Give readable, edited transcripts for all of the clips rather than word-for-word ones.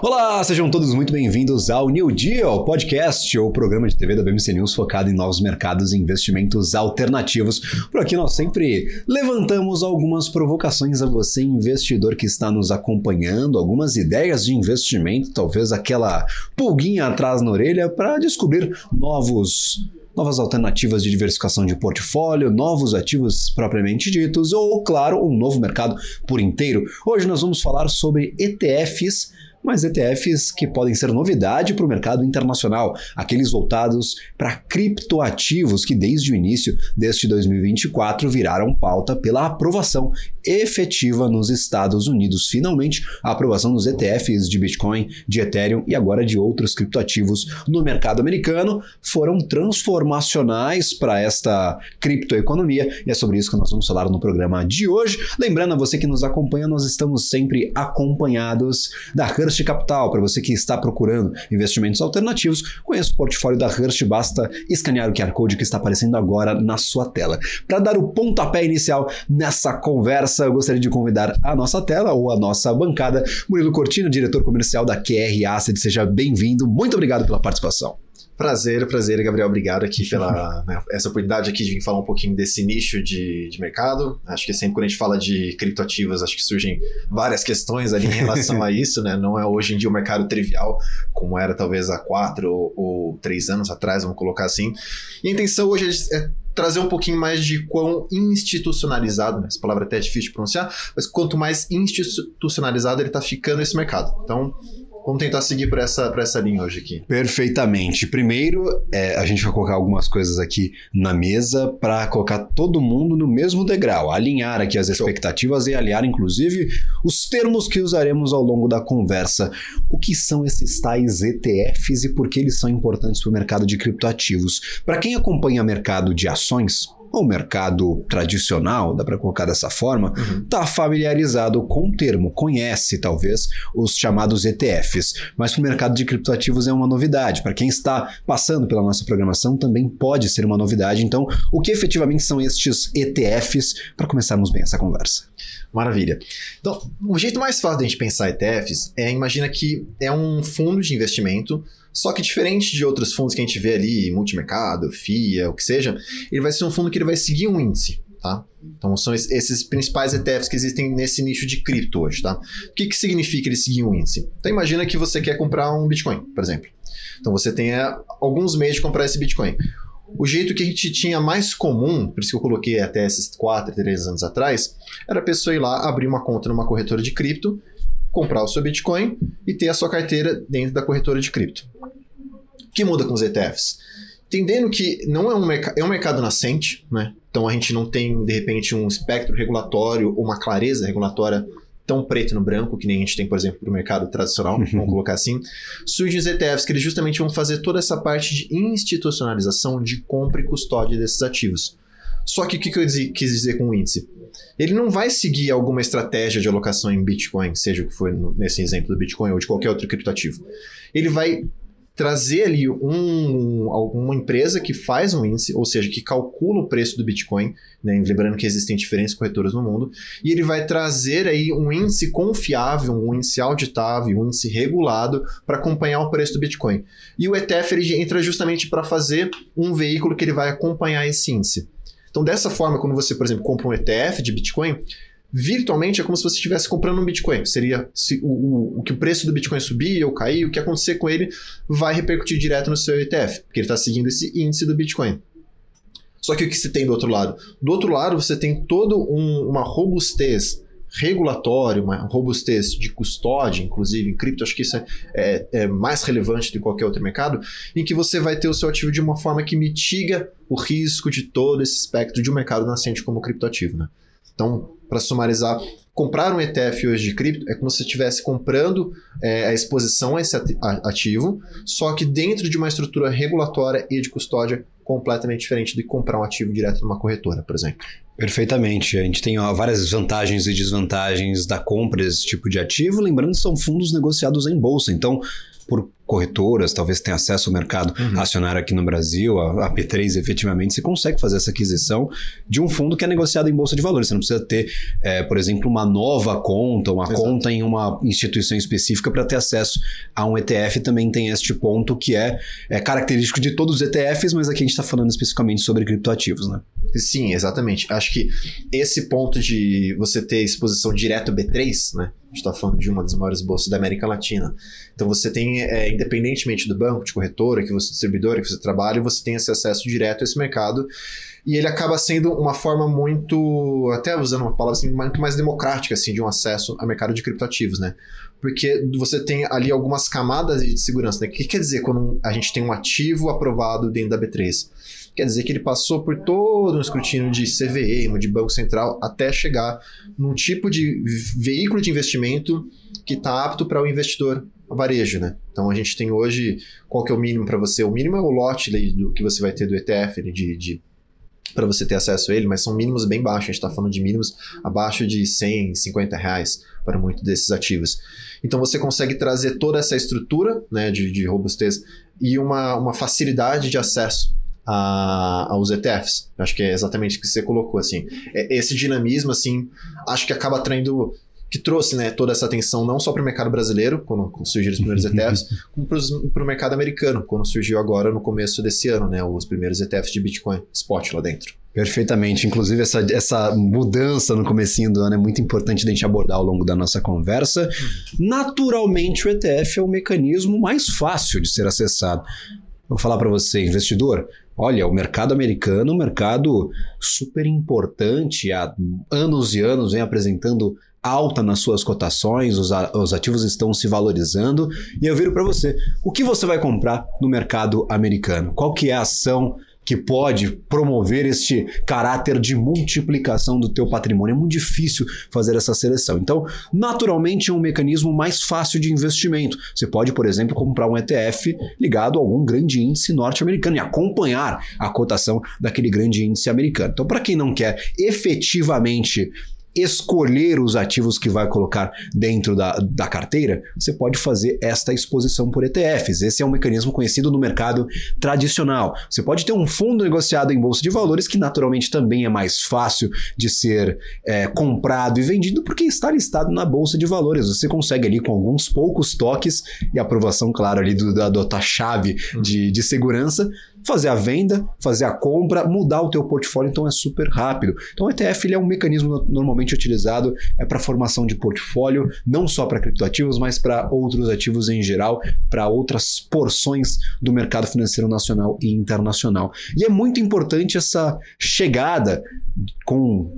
Olá, sejam todos muito bem-vindos ao New Deal Podcast, o programa de TV da BMC News focado em novos mercados e investimentos alternativos. Por aqui nós sempre levantamos algumas provocações a você, investidor que está nos acompanhando, algumas ideias de investimento, talvez aquela pulguinha atrás na orelha para descobrir novas alternativas de diversificação de portfólio, novos ativos propriamente ditos ou, claro, um novo mercado por inteiro. Hoje nós vamos falar sobre ETFs, mas ETFs que podem ser novidade para o mercado internacional, aqueles voltados para criptoativos que desde o início deste 2024 viraram pauta pela aprovação efetiva nos Estados Unidos. Finalmente, a aprovação dos ETFs de Bitcoin, de Ethereum e agora de outros criptoativos no mercado americano foram transformacionais para esta criptoeconomia e é sobre isso que nós vamos falar no programa de hoje. Lembrando a você que nos acompanha, nós estamos sempre acompanhados da Hurst Capital. Para você que está procurando investimentos alternativos, conheça o portfólio da Hurst, basta escanear o QR Code que está aparecendo agora na sua tela. Para dar o pontapé inicial nessa conversa, eu gostaria de convidar a nossa tela ou a nossa bancada, Murilo Cortina, diretor comercial da QR Asset. Seja bem-vindo, muito obrigado pela participação. Prazer, Gabriel. Obrigado aqui pela essa oportunidade aqui de vir falar um pouquinho desse nicho de mercado. Acho que sempre quando a gente fala de criptoativos, acho que surgem várias questões ali em relação a isso, né? Não é hoje em dia um mercado trivial, como era talvez há 4 ou 3 anos atrás, vamos colocar assim. E a intenção hoje é trazer um pouquinho mais de quão institucionalizado, né? Essa palavra até é difícil de pronunciar, mas quanto mais institucionalizado ele está ficando esse mercado. Então, vamos tentar seguir por essa linha hoje aqui. Perfeitamente. Primeiro, a gente vai colocar algumas coisas aqui na mesa para colocar todo mundo no mesmo degrau, alinhar aqui as expectativas e alinhar, inclusive, os termos que usaremos ao longo da conversa. O que são esses tais ETFs e por que eles são importantes para o mercado de criptoativos? Para quem acompanha o mercado de ações, o mercado tradicional, dá para colocar dessa forma, está familiarizado com o termo, conhece talvez os chamados ETFs, mas para o mercado de criptoativos é uma novidade. Para quem está passando pela nossa programação também pode ser uma novidade. Então, o que efetivamente são estes ETFs para começarmos bem essa conversa? Maravilha. Então, o jeito mais fácil de a gente pensar ETFs imagina que é um fundo de investimento, só que diferente de outros fundos que a gente vê ali, multimercado, FIA, o que seja, ele vai ser um fundo que ele vai seguir um índice, tá? Então são esses principais ETFs que existem nesse nicho de cripto hoje, tá? O que significa ele seguir um índice? Então imagina que você quer comprar um Bitcoin, por exemplo. Então você tem alguns meios de comprar esse Bitcoin. O jeito que a gente tinha mais comum, por isso que eu coloquei até esses 4, 3 anos atrás, era a pessoa ir lá, abrir uma conta numa corretora de cripto, comprar o seu Bitcoin e ter a sua carteira dentro da corretora de cripto. O que muda com os ETFs? Entendendo que não é um mercado nascente, né? Então a gente não tem, de repente, um espectro regulatório ou uma clareza regulatória tão preto no branco, que nem a gente tem, por exemplo, para o mercado tradicional, vamos colocar assim. Surgem os ETFs que eles justamente vão fazer toda essa parte de institucionalização de compra e custódia desses ativos. Só que o que eu quis dizer com o índice? Ele não vai seguir alguma estratégia de alocação em Bitcoin, seja o que for nesse exemplo do Bitcoin ou de qualquer outro criptoativo. Ele vai trazer ali uma empresa que faz um índice, ou seja, que calcula o preço do Bitcoin, né? Lembrando que existem diferentes corretoras no mundo, e ele vai trazer aí um índice confiável, um índice auditável, um índice regulado para acompanhar o preço do Bitcoin. E o ETF ele entra justamente para fazer um veículo que ele vai acompanhar esse índice. Então, dessa forma, quando você, por exemplo, compra um ETF de Bitcoin, virtualmente é como se você estivesse comprando um Bitcoin. Seria o que o preço do Bitcoin subir ou cair, o que acontecer com ele vai repercutir direto no seu ETF, porque ele está seguindo esse índice do Bitcoin. Só que o que você tem do outro lado? Do outro lado, você tem toda uma robustez regulatória, uma robustez de custódia, inclusive em cripto, acho que isso é mais relevante do que qualquer outro mercado, em que você vai ter o seu ativo de uma forma que mitiga o risco de todo esse espectro de um mercado nascente como criptoativo, né? Então, para sumarizar, comprar um ETF hoje de cripto é como se você estivesse comprando a exposição a esse ativo, só que dentro de uma estrutura regulatória e de custódia completamente diferente de comprar um ativo direto numa corretora, por exemplo. Perfeitamente. A gente tem várias vantagens e desvantagens da compra desse tipo de ativo. Lembrando que são fundos negociados em bolsa. Então, por corretoras, talvez tenha acesso ao mercado acionário aqui no Brasil, a P3 efetivamente, você consegue fazer essa aquisição de um fundo que é negociado em bolsa de valores. Você não precisa ter, por exemplo, uma nova conta, uma conta em uma instituição específica para ter acesso a um ETF. Também tem este ponto que é característico de todos os ETFs, mas aqui a gente está falando especificamente sobre criptoativos, né? Sim, exatamente. Acho que esse ponto de você ter exposição direto B3, né? A gente está falando de uma das maiores bolsas da América Latina. Então você tem, independentemente do banco, de corretora, distribuidora que você trabalha, você tem esse acesso direto a esse mercado. E ele acaba sendo uma forma muito, até usando uma palavra assim, muito mais democrática assim, de um acesso ao mercado de criptoativos, né? Porque você tem ali algumas camadas de segurança, né? O que quer dizer quando a gente tem um ativo aprovado dentro da B3? Quer dizer que ele passou por todo um escrutínio de CVM, de Banco Central, até chegar num tipo de veículo de investimento que está apto para o investidor varejo, né? Então a gente tem hoje, qual que é o mínimo para você? O mínimo é o lote do que você vai ter do ETF, para você ter acesso a ele, mas são mínimos bem baixos. A gente está falando de mínimos abaixo de R$150 para muitos desses ativos. Então você consegue trazer toda essa estrutura, né, de robustez e uma facilidade de acesso aos ETFs. Acho que é exatamente o que você colocou, assim. Esse dinamismo, assim, acho que acaba atraindo, que trouxe, né, toda essa atenção não só para o mercado brasileiro, quando surgiram os primeiros ETFs, como para o mercado americano, quando surgiu agora no começo desse ano, né, os primeiros ETFs de Bitcoin Spot lá dentro. Perfeitamente. Inclusive, essa mudança no comecinho do ano é muito importante de a gente abordar ao longo da nossa conversa. Naturalmente, o ETF é o mecanismo mais fácil de ser acessado. Vou falar para você, investidor, olha, o mercado americano é um mercado super importante, há anos e anos vem apresentando alta nas suas cotações, os ativos estão se valorizando, e eu viro para você, o que você vai comprar no mercado americano? Qual que é a ação que pode promover este caráter de multiplicação do teu patrimônio? É muito difícil fazer essa seleção. Então, naturalmente, é um mecanismo mais fácil de investimento. Você pode, por exemplo, comprar um ETF ligado a algum grande índice norte-americano e acompanhar a cotação daquele grande índice americano. Então, para quem não quer efetivamente escolher os ativos que vai colocar dentro da carteira, você pode fazer esta exposição por ETFs. Esse é um mecanismo conhecido no mercado tradicional. Você pode ter um fundo negociado em bolsa de valores, que naturalmente também é mais fácil de ser comprado e vendido, porque está listado na bolsa de valores. Você consegue ali com alguns poucos toques e aprovação, claro, ali da tua chave de segurança, fazer a venda, fazer a compra, mudar o teu portfólio, então é super rápido. Então o ETF ele é um mecanismo normalmente utilizado para formação de portfólio, não só para criptoativos, mas para outros ativos em geral, para outras porções do mercado financeiro nacional e internacional. E é muito importante essa chegada com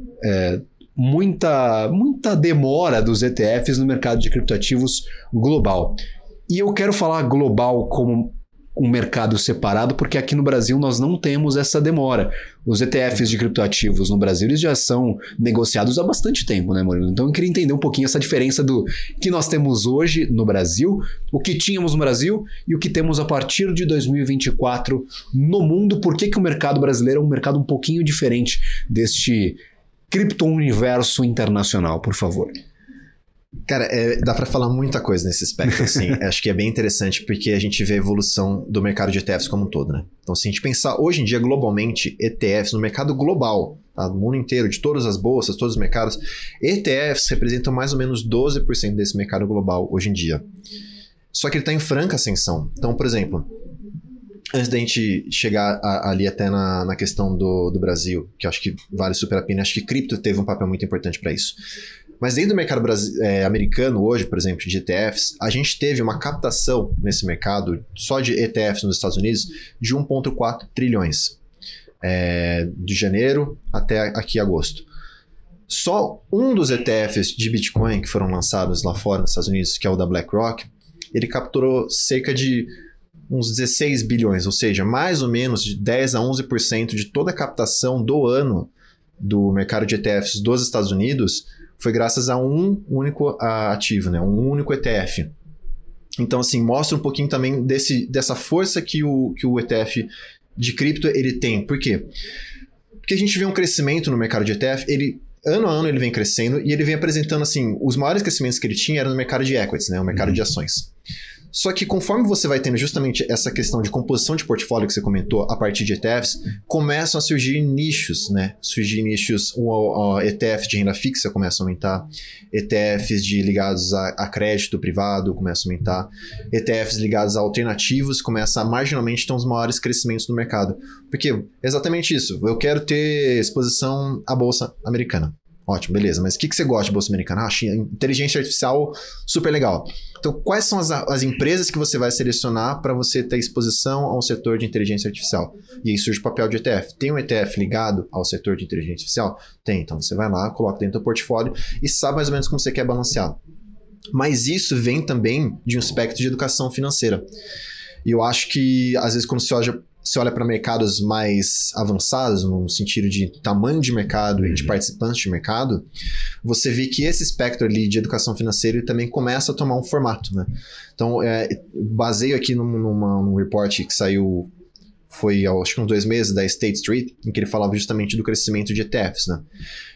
muita demora dos ETFs no mercado de criptoativos global. E eu quero falar global como um mercado separado, porque aqui no Brasil nós não temos essa demora. Os ETFs de criptoativos no Brasil eles já são negociados há bastante tempo, né, Murilo? Então eu queria entender um pouquinho essa diferença do que nós temos hoje no Brasil, o que tínhamos no Brasil e o que temos a partir de 2024 no mundo. Por que o mercado brasileiro é um mercado um pouquinho diferente deste cripto-universo internacional, por favor? Cara, dá pra falar muita coisa nesse aspecto, assim. Acho que é bem interessante porque a gente vê a evolução do mercado de ETFs como um todo, né? Então, se a gente pensar hoje em dia globalmente, ETFs no mercado global, tá? Do mundo inteiro, de todas as bolsas, todos os mercados, ETFs representam mais ou menos 12% desse mercado global hoje em dia. Só que ele está em franca ascensão. Então, por exemplo, antes da gente chegar ali até na questão do Brasil, que eu acho que vale super a pena, acho que cripto teve um papel muito importante para isso. Mas dentro do mercado americano hoje, por exemplo, de ETFs, a gente teve uma captação nesse mercado, só de ETFs nos Estados Unidos, de 1,4 trilhões. De janeiro até aqui agosto. Só um dos ETFs de Bitcoin que foram lançados lá fora nos Estados Unidos, que é o da BlackRock, ele capturou cerca de uns 16 bilhões, ou seja, mais ou menos de 10 a 11% de toda a captação do ano do mercado de ETFs dos Estados Unidos foi graças a um único ativo, né? Um único ETF. Então, assim, mostra um pouquinho também dessa força que o ETF de cripto ele tem. Por quê? Porque a gente vê um crescimento no mercado de ETF, ano a ano ele vem crescendo e ele vem apresentando, assim, os maiores crescimentos que ele tinha eram no mercado de equities, né? O mercado de ações. Só que conforme você vai tendo justamente essa questão de composição de portfólio que você comentou a partir de ETFs, começam a surgir nichos, né? O ETF de renda fixa começa a aumentar, ETFs ligados a crédito privado começam a aumentar, ETFs ligados a alternativos começam a marginalmente ter os maiores crescimentos no mercado. Porque exatamente isso, eu quero ter exposição à Bolsa Americana. Ótimo, beleza. Mas o que você gosta de Bolsa Americana? Inteligência artificial, super legal. Então, quais são as empresas que você vai selecionar para você ter exposição ao setor de inteligência artificial? E aí surge o papel de ETF. Tem um ETF ligado ao setor de inteligência artificial? Tem. Então, você vai lá, coloca dentro do portfólio e sabe mais ou menos como você quer balancear. Mas isso vem também de um aspecto de educação financeira. E eu acho que, às vezes, quando você olha para mercados mais avançados, no sentido de tamanho de mercado e de participantes de mercado, você vê que esse espectro ali de educação financeira ele também começa a tomar um formato, né? Então, baseio aqui num report que saiu, foi acho que uns 2 meses, da State Street, em que ele falava justamente do crescimento de ETFs, né?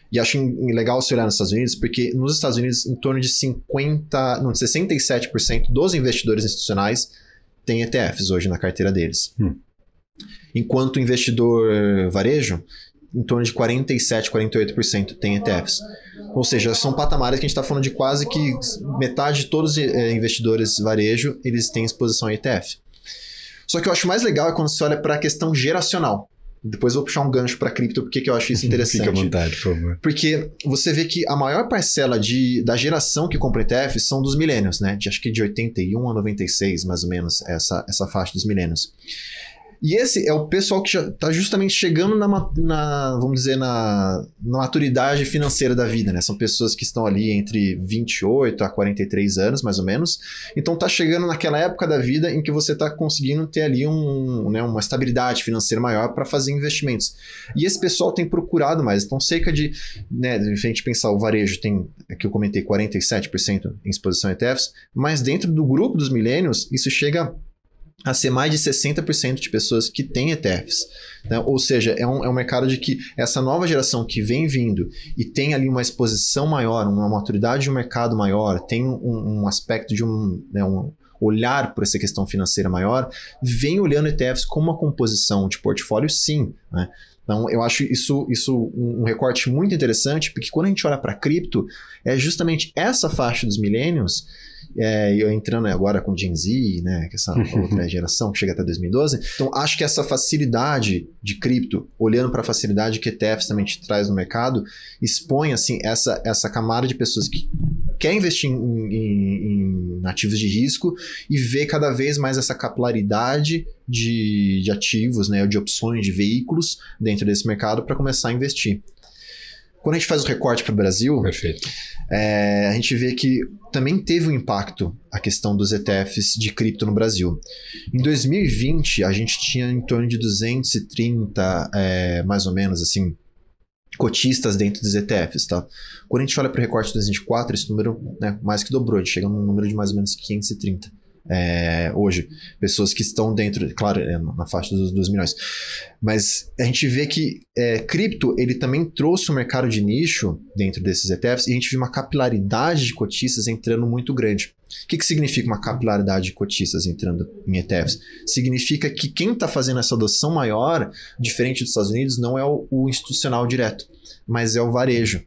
E acho legal você olhar nos Estados Unidos, porque nos Estados Unidos, em torno de 67% dos investidores institucionais têm ETFs hoje na carteira deles. Enquanto o investidor varejo, em torno de 47%, 48% tem ETFs. Ou seja, são patamares que a gente está falando de quase que metade de todos os investidores varejo, eles têm exposição a ETF. Só que eu acho mais legal é quando você olha para a questão geracional. Depois eu vou puxar um gancho para cripto, porque que eu acho isso interessante. Fica à vontade, por favor. Porque você vê que a maior parcela da geração que compra ETF são dos millennials, né? Acho que de 81 a 96, mais ou menos, essa faixa dos millennials. E esse é o pessoal que já está justamente chegando vamos dizer, na maturidade financeira da vida, né? São pessoas que estão ali entre 28 a 43 anos, mais ou menos. Então está chegando naquela época da vida em que você está conseguindo ter ali uma estabilidade financeira maior para fazer investimentos. E esse pessoal tem procurado mais. Então cerca de, né, a gente pensar, o varejo tem, que eu comentei, 47% em exposição a ETFs, mas dentro do grupo dos millennials, isso chega a ser mais de 60% de pessoas que têm ETFs. Né? Ou seja, é um mercado de que essa nova geração que vem vindo e tem ali uma exposição maior, uma maturidade de um mercado maior, tem um aspecto de um olhar por essa questão financeira maior, vem olhando ETFs como uma composição de portfólio, sim. Né? Então, eu acho isso um recorte muito interessante, porque quando a gente olha para cripto, é justamente essa faixa dos millennials. Eu entrando agora com Gen Z, né, que essa outra geração que chega até 2012. Então, acho que essa facilidade de cripto, olhando para a facilidade que ETFs também te traz no mercado, expõe assim, essa camada de pessoas que quer investir em ativos de risco e vê cada vez mais essa capilaridade de ativos, né, de opções de veículos dentro desse mercado para começar a investir. Quando a gente faz o recorte para o Brasil, perfeito. A gente vê que também teve um impacto a questão dos ETFs de cripto no Brasil. Em 2020, a gente tinha em torno de 230, mais ou menos, assim, cotistas dentro dos ETFs, tá? Quando a gente olha para o recorte de 2024, esse número, né, mais que dobrou, a gente chega num número de mais ou menos 530. Hoje, pessoas que estão dentro, claro, na faixa dos 2 milhões. Mas a gente vê que cripto, ele também trouxe um mercado de nicho dentro desses ETFs e a gente viu uma capilaridade de cotistas entrando muito grande. O que significa uma capilaridade de cotistas entrando em ETFs? Significa que quem está fazendo essa adoção maior, diferente dos Estados Unidos, não é o institucional direto, mas é o varejo.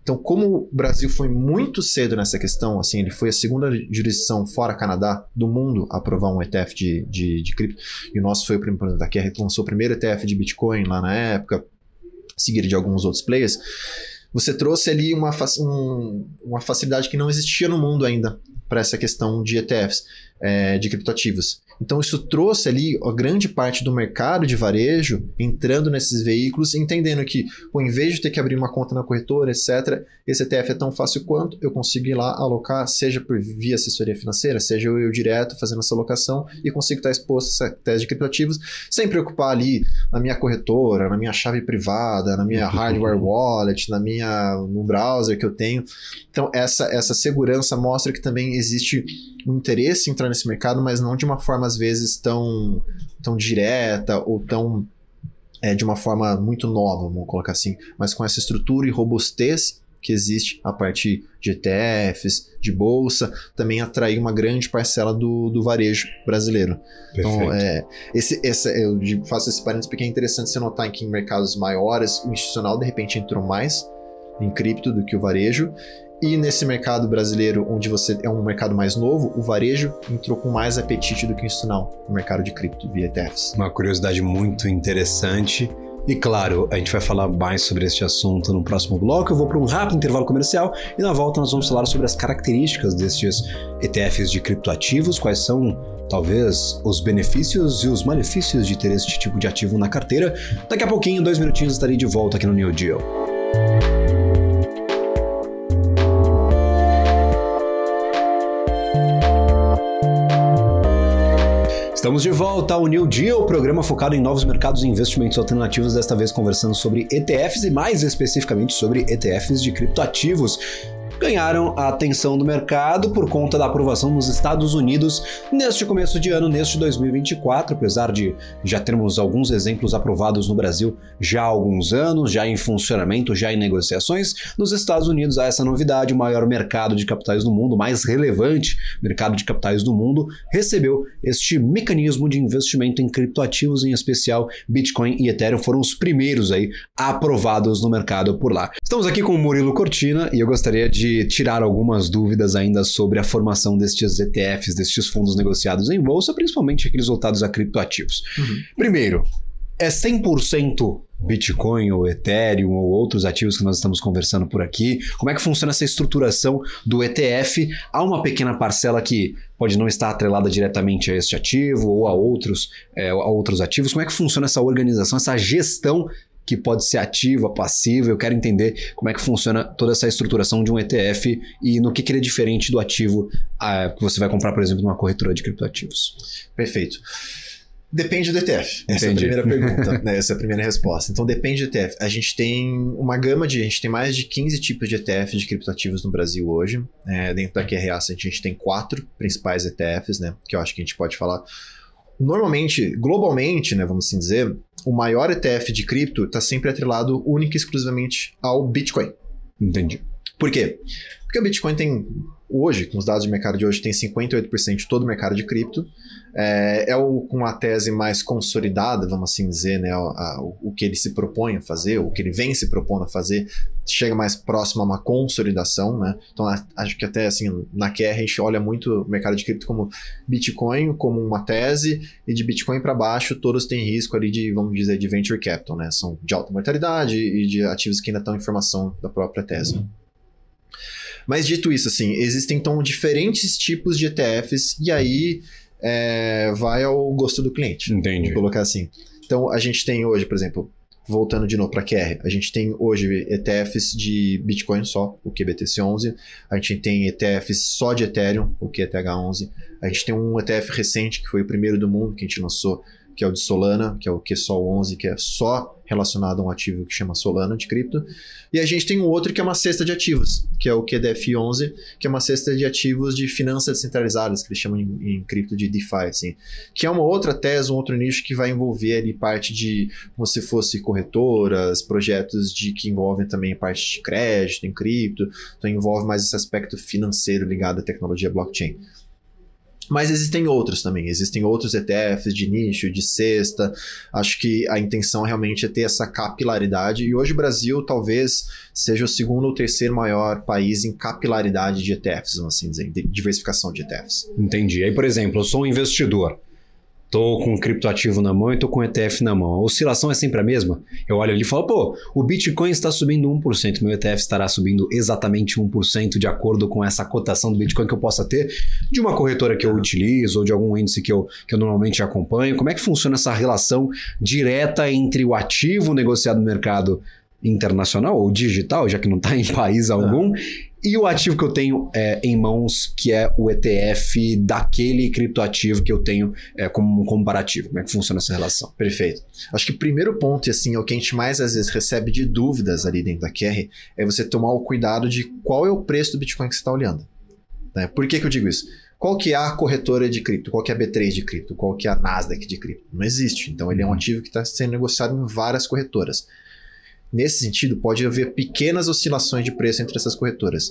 Então, como o Brasil foi muito cedo nessa questão, assim, ele foi a segunda jurisdição fora Canadá do mundo a aprovar um ETF de cripto, e o nosso foi o primeiro, daqui a lançou o primeiro ETF de Bitcoin lá na época, seguido de alguns outros players, você trouxe ali uma facilidade que não existia no mundo ainda para essa questão de ETFs, de criptoativos. Então, isso trouxe ali a grande parte do mercado de varejo entrando nesses veículos, entendendo que, em vez de ter que abrir uma conta na corretora, etc., esse ETF é tão fácil quanto eu consigo ir lá alocar, seja por via assessoria financeira, seja eu direto fazendo essa alocação e consigo estar exposto a essa tese de criptoativos sem preocupar ali na minha corretora, na minha chave privada, na minha hardware wallet, no browser que eu tenho. Então, essa segurança mostra que também existe um interesse em entrar nesse mercado, mas não de uma forma, às vezes, tão direta ou tão de uma forma muito nova, vamos colocar assim, mas com essa estrutura e robustez que existe a parte de ETFs, de bolsa, também atrair uma grande parcela do varejo brasileiro. Perfeito. Então, eu faço esse parênteses porque é interessante você notar que em mercados maiores, o institucional de repente entrou mais em cripto do que o varejo. E nesse mercado brasileiro, onde você é um mercado mais novo, o varejo entrou com mais apetite do que o institucional no mercado de cripto via ETFs. Uma curiosidade muito interessante. E claro, a gente vai falar mais sobre este assunto no próximo bloco. Eu vou para um rápido intervalo comercial e na volta nós vamos falar sobre as características destes ETFs de criptoativos, quais são talvez os benefícios e os malefícios de ter este tipo de ativo na carteira. Daqui a pouquinho, 2 minutinhos, estarei de volta aqui no New Deal. Estamos de volta ao New Deal, programa focado em novos mercados e investimentos alternativos, desta vez conversando sobre ETFs e mais especificamente sobre ETFs de criptoativos. Ganharam a atenção do mercado por conta da aprovação nos Estados Unidos neste começo de ano, neste 2024, apesar de já termos alguns exemplos aprovados no Brasil já há alguns anos, já em funcionamento, já em negociações. Nos Estados Unidos há essa novidade: o maior mercado de capitais do mundo, o mais relevante mercado de capitais do mundo, recebeu este mecanismo de investimento em criptoativos, em especial Bitcoin e Ethereum foram os primeiros aí aprovados no mercado por lá. Estamos aqui com o Murilo Cortina e eu gostaria de tirar algumas dúvidas ainda sobre a formação destes ETFs, destes fundos negociados em bolsa, principalmente aqueles voltados a criptoativos. Primeiro, é 100% Bitcoin ou Ethereum ou outros ativos que nós estamos conversando por aqui? Como é que funciona essa estruturação do ETF? Há uma pequena parcela que pode não estar atrelada diretamente a este ativo ou a outros ativos. Como é que funciona essa organização, essa gestão que pode ser ativa, passiva? Eu quero entender como é que funciona toda essa estruturação de um ETF e no que ele é diferente do ativo que você vai comprar, por exemplo, numa corretora de criptoativos. Perfeito. Depende do ETF. Essa é a primeira pergunta, né? Essa é a primeira resposta. Então, depende do ETF. A gente tem uma gama a gente tem mais de 15 tipos de ETF de criptoativos no Brasil hoje. Dentro da QRA, a gente tem 4 principais ETFs, né? Que eu acho que a gente pode falar. Normalmente, globalmente, né, vamos assim dizer, o maior ETF de cripto está sempre atrelado única e exclusivamente ao Bitcoin. Entendi. Por quê? Porque o Bitcoin tem, hoje, com os dados de mercado de hoje, tem 58% de todo o mercado de cripto. Com a tese mais consolidada, vamos assim dizer, né, o que ele se propõe a fazer, o que ele vem se propondo a fazer, chega mais próximo a uma consolidação, né? Então, acho que até assim, na QR a gente olha muito o mercado de cripto como Bitcoin, como uma tese, e de Bitcoin para baixo, todos têm risco ali de, vamos dizer, de venture capital, né? São de alta mortalidade e de ativos que ainda estão em formação da própria tese. Mas dito isso, assim, existem então diferentes tipos de ETFs e aí vai ao gosto do cliente. Entendi. Vou colocar assim. Então, a gente tem hoje, por exemplo, voltando de novo para a QR, a gente tem hoje ETFs de Bitcoin só, o QBTC11. A gente tem ETFs só de Ethereum, o QETH11. A gente tem um ETF recente, que foi o primeiro do mundo, que a gente lançou, que é o de Solana, que é o QSOL11, que é só relacionado a um ativo que chama Solana de cripto. E a gente tem um outro que é uma cesta de ativos, que é o QDF11, que é uma cesta de ativos de finanças descentralizadas, que eles chamam em cripto de DeFi, assim, que é uma outra tese, um outro nicho que vai envolver ali parte de, como se fosse corretoras, projetos que envolvem também parte de crédito em cripto, então envolve mais esse aspecto financeiro ligado à tecnologia blockchain. Mas existem outros também, existem outros ETFs de nicho, de cesta. Acho que a intenção realmente é ter essa capilaridade. E hoje o Brasil talvez seja o segundo ou terceiro maior país em capilaridade de ETFs, vamos assim dizer, de diversificação de ETFs. Entendi. Aí, por exemplo, eu sou um investidor. Tô com um criptoativo na mão e tô com um ETF na mão. A oscilação é sempre a mesma? Eu olho ali e falo, pô, o Bitcoin está subindo 1%, meu ETF estará subindo exatamente 1% de acordo com essa cotação do Bitcoin que eu possa ter de uma corretora que eu utilizo ou de algum índice que eu normalmente acompanho. Como é que funciona essa relação direta entre o ativo negociado no mercado internacional ou digital, já que não está em país algum, e o ativo que eu tenho em mãos, que é o ETF daquele criptoativo que eu tenho como um comparativo? Como é que funciona essa relação? Perfeito. Acho que o primeiro ponto, e assim, é o que a gente mais às vezes recebe de dúvidas ali dentro da QR, é você tomar o cuidado de qual é o preço do Bitcoin que você está olhando. Né? Por que eu digo isso? Qual que é a corretora de cripto? Qual que é a B3 de cripto? Qual que é a Nasdaq de cripto? Não existe. Então ele é um ativo que está sendo negociado em várias corretoras. nesse sentido, pode haver pequenas oscilações de preço entre essas corretoras.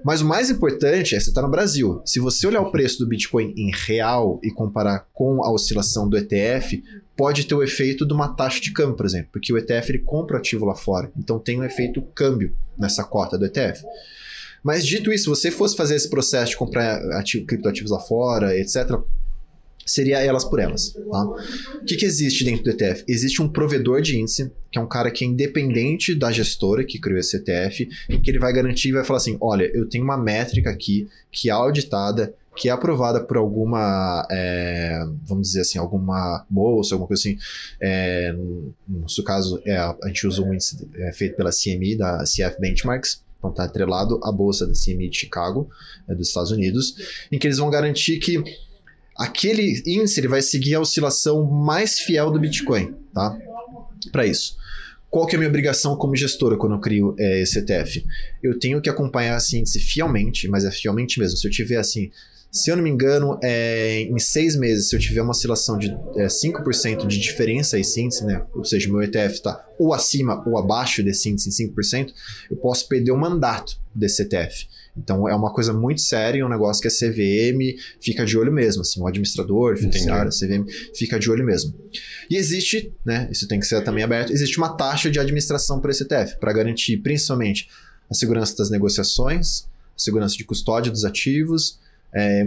Mas o mais importante é você estar no Brasil. Se você olhar o preço do Bitcoin em real e comparar com a oscilação do ETF, pode ter o efeito de uma taxa de câmbio, por exemplo, porque o ETF ele compra o ativo lá fora, então tem um efeito câmbio nessa cota do ETF. Mas dito isso, se você fosse fazer esse processo de comprar criptoativos lá fora, etc., seria elas por elas. Tá? O que existe dentro do ETF? Existe um provedor de índice, que é um cara que é independente da gestora que criou esse ETF, que ele vai garantir e vai falar assim, olha, eu tenho uma métrica aqui que é auditada, que é aprovada por alguma, vamos dizer assim, alguma bolsa, alguma coisa assim. No seu caso, a gente usa um índice feito pela CME, da CF Benchmarks, então está atrelado à bolsa da CME de Chicago, dos Estados Unidos, em que eles vão garantir que aquele índice ele vai seguir a oscilação mais fiel do Bitcoin, tá? Para isso. Qual que é a minha obrigação como gestora quando eu crio esse ETF? Eu tenho que acompanhar esse índice fielmente, mas é fielmente mesmo. Se eu tiver assim, se eu não me engano, em 6 meses, se eu tiver uma oscilação de 5% de diferença esse índice, né? Ou seja, o meu ETF está ou acima ou abaixo desse índice em 5%, eu posso perder o mandato desse ETF. Então é uma coisa muito séria, um negócio que a CVM fica de olho mesmo, assim, o administrador, fiduciário, a CVM fica de olho mesmo. E existe, né, isso tem que ser também aberto, existe uma taxa de administração para esse ETF, para garantir principalmente a segurança das negociações, a segurança de custódia dos ativos,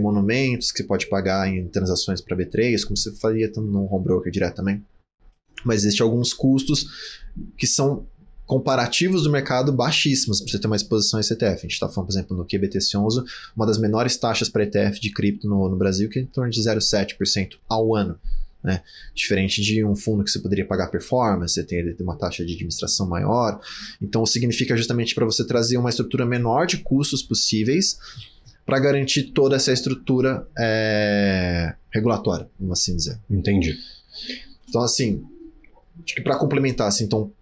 monumentos que você pode pagar em transações para B3, como você faria no home broker direto também. Mas existem alguns custos que são comparativos do mercado baixíssimos para você ter uma exposição a esse ETF. A gente está falando, por exemplo, no QBTC11, uma das menores taxas para ETF de cripto no Brasil, que é em torno de 0,7% ao ano. Né? Diferente de um fundo que você poderia pagar performance, você tem uma taxa de administração maior. Então, significa justamente para você trazer uma estrutura menor de custos possíveis para garantir toda essa estrutura regulatória, vamos assim dizer. Entendi. Então, assim, acho que para complementar, assim, então,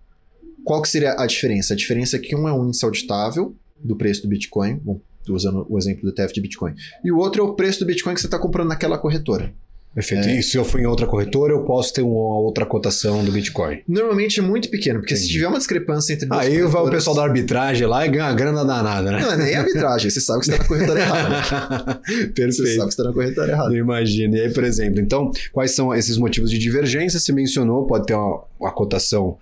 qual que seria a diferença? A diferença é que um é um índice auditável do preço do Bitcoin, usando o exemplo do ETF de Bitcoin, e o outro é o preço do Bitcoin que você está comprando naquela corretora. Perfeito. E se eu for em outra corretora, eu posso ter uma outra cotação do Bitcoin? Normalmente é muito pequeno, porque se tiver uma discrepância entre duas aí vai o pessoal da arbitragem lá e ganha uma grana danada, né? Não, nem arbitragem, você sabe que você está na corretora errada. Perfeito. Você sabe que você está na corretora errada. Imagina. E aí, por exemplo, então, quais são esses motivos de divergência? Você mencionou, pode ter uma cotação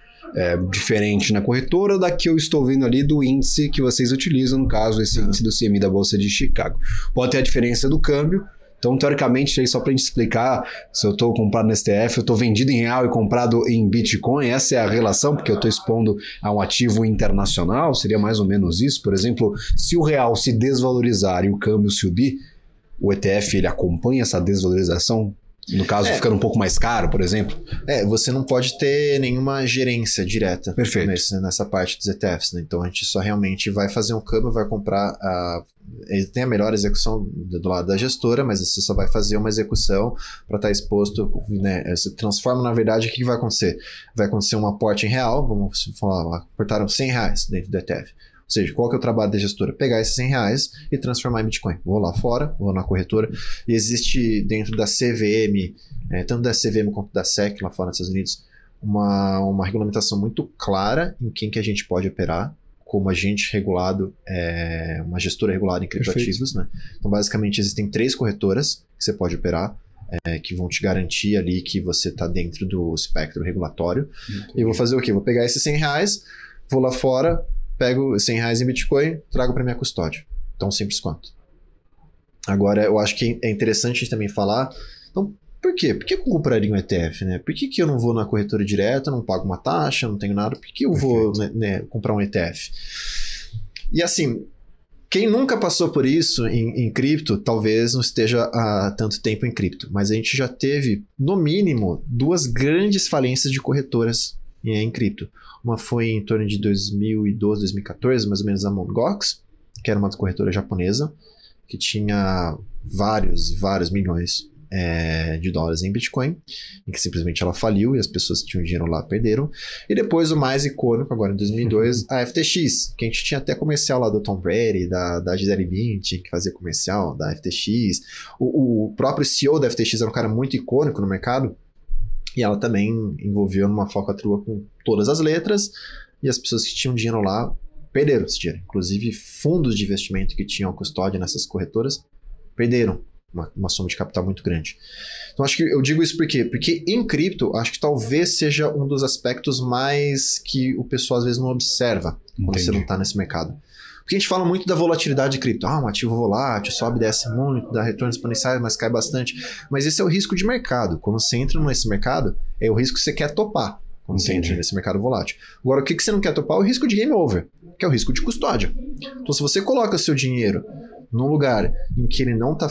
diferente na corretora da que eu estou vendo ali do índice que vocês utilizam, no caso, esse índice do CME da Bolsa de Chicago. Pode ter a diferença do câmbio. Então, teoricamente, só para a gente explicar, se eu estou comprado no STF, eu estou vendido em real e comprado em Bitcoin, essa é a relação, porque eu estou expondo a um ativo internacional, seria mais ou menos isso. Por exemplo, se o real se desvalorizar e o câmbio subir, o ETF ele acompanha essa desvalorização? No caso, ficando um pouco mais caro, por exemplo? Você não pode ter nenhuma gerência direta. Perfeito. Nessa parte dos ETFs, né? Então a gente só realmente vai fazer um câmbio, vai comprar ele tem a melhor execução do lado da gestora, mas você só vai fazer uma execução para estar exposto, né? Você transforma, na verdade, o que vai acontecer? Vai acontecer um aporte em real, vamos falar, aportaram R$100 dentro do ETF. Ou seja, qual que é o trabalho da gestora? Pegar esses R$100 e transformar em Bitcoin. Vou lá fora, vou na corretora, e existe dentro da CVM, tanto da CVM quanto da SEC, lá fora nos Estados Unidos, uma regulamentação muito clara em quem que a gente pode operar, como agente regulado, uma gestora regulada em criptoativos, né? Então, basicamente, existem 3 corretoras que você pode operar, que vão te garantir ali que você está dentro do espectro regulatório. E eu vou fazer o quê? Vou pegar esses R$100, vou lá fora, pego R$100 em Bitcoin, trago para minha custódia. Tão simples quanto. Agora, eu acho que é interessante a gente também falar... Então, por quê? Por que eu compraria um ETF, né? Por que eu não vou na corretora direta, não pago uma taxa, não tenho nada? Por que eu vou comprar um ETF? E assim, quem nunca passou por isso em cripto, talvez não esteja há tanto tempo em cripto. Mas a gente já teve, no mínimo, 2 grandes falências de corretoras em cripto. Uma foi em torno de 2012, 2014, mais ou menos, a Mt. Gox, que era uma corretora japonesa, que tinha vários milhões de dólares em Bitcoin, em que simplesmente ela faliu e as pessoas que tinham dinheiro lá perderam. E depois o mais icônico, agora em 2002, a FTX, que a gente tinha até comercial lá do Tom Brady, da Gisele Bündchen, que fazia comercial da FTX. O próprio CEO da FTX era um cara muito icônico no mercado, e ela também envolveu numa falcatrua com todas as letras, e as pessoas que tinham dinheiro lá perderam esse dinheiro. Inclusive, fundos de investimento que tinham custódia nessas corretoras perderam uma soma de capital muito grande. Então, acho que eu digo isso por quê? Porque em cripto, acho que talvez seja um dos aspectos mais que o pessoal às vezes não observa quando você não está nesse mercado. Porque a gente fala muito da volatilidade de cripto. Um ativo volátil, sobe e desce muito, dá retornos exponenciais, mas cai bastante. Mas esse é o risco de mercado. Quando você entra nesse mercado, é o risco que você quer topar. Quando você entra nesse mercado volátil. Agora, o que você não quer topar é o risco de game over, que é o risco de custódia. Então, se você coloca seu dinheiro num lugar em que ele não está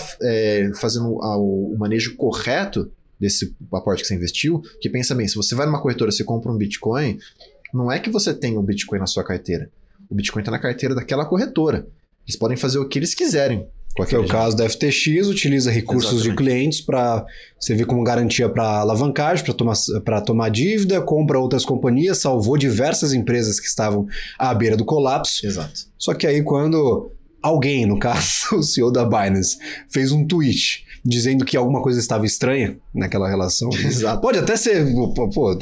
fazendo o manejo correto desse aporte que você investiu, que pensa bem, se você vai numa corretora, você compra um Bitcoin, não é que você tem um Bitcoin na sua carteira. O Bitcoin está na carteira daquela corretora. Eles podem fazer o que eles quiserem. Que é o caso da FTX, utiliza recursos de clientes para servir como garantia para alavancagem, para tomar dívida, compra outras companhias, salvou diversas empresas que estavam à beira do colapso. Exato. Só que aí quando alguém, no caso o CEO da Binance, fez um tweet dizendo que alguma coisa estava estranha naquela relação. Exato. Pode até ser...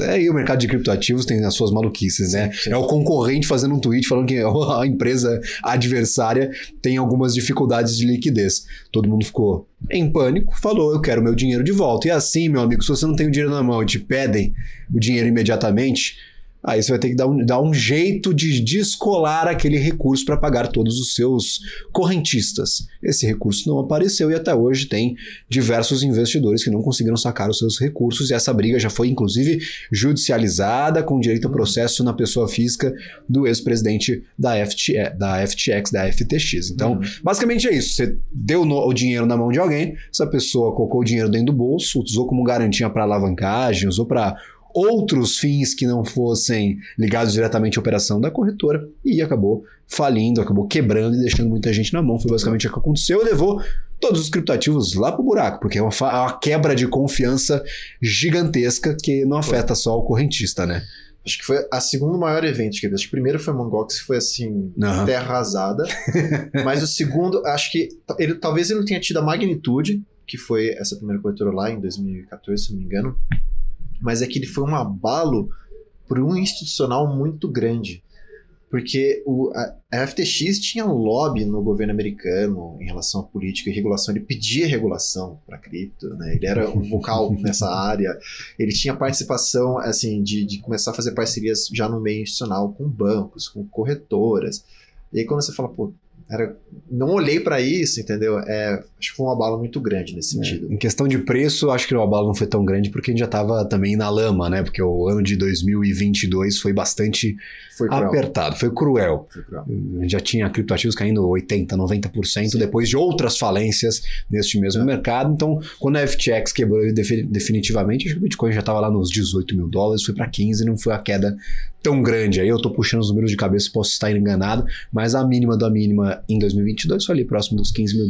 aí o mercado de criptoativos tem as suas maluquices, né? Sim. É o concorrente fazendo um tweet falando que a empresa adversária tem algumas dificuldades de liquidez. Todo mundo ficou em pânico, falou, eu quero meu dinheiro de volta. E assim, meu amigo, se você não tem o dinheiro na mão e te pedem o dinheiro imediatamente... aí você vai ter que dar um jeito de descolar aquele recurso para pagar todos os seus correntistas. Esse recurso não apareceu e até hoje tem diversos investidores que não conseguiram sacar os seus recursos e essa briga já foi, inclusive, judicializada com direito a processo na pessoa física do ex-presidente da FTX, da FTX. Então, basicamente é isso. Você deu o dinheiro na mão de alguém, essa pessoa colocou o dinheiro dentro do bolso, usou como garantia para alavancagem, usou para outros fins que não fossem ligados diretamente à operação da corretora e acabou falindo, acabou quebrando e deixando muita gente na mão. Foi basicamente o que aconteceu e levou todos os criptoativos lá pro buraco, porque é uma quebra de confiança gigantesca que não afeta só o correntista, né? Acho que foi a segundo maior evento de cripto. Acho que o primeiro foi Mongox, que foi assim, terra arrasada. Mas o segundo, acho que talvez ele não tenha tido a magnitude, que foi essa primeira corretora lá em 2014, se não me engano. Mas é que ele foi um abalo por um institucional muito grande. Porque a FTX tinha um lobby no governo americano em relação à política e regulação. Ele pedia regulação para cripto, né? Ele era um vocal nessa área. Ele tinha participação assim, de começar a fazer parcerias já no meio institucional com bancos, com corretoras. E aí quando você fala, pô, não olhei para isso, entendeu? Acho que foi um abalo muito grande nesse sentido. Em questão de preço, acho que o abalo não foi tão grande porque a gente já estava também na lama, né? Porque o ano de 2022 foi bastante apertado, foi cruel. A gente já tinha criptoativos caindo 80%, 90% Sim. depois de outras falências neste mesmo mercado. Então, quando a FTX quebrou definitivamente, acho que o Bitcoin já estava lá nos $18 mil, foi para 15, não foi a queda tão grande. Aí eu tô puxando os números de cabeça, posso estar enganado, mas a mínima da mínima em 2022 foi ali próximo dos $15 mil.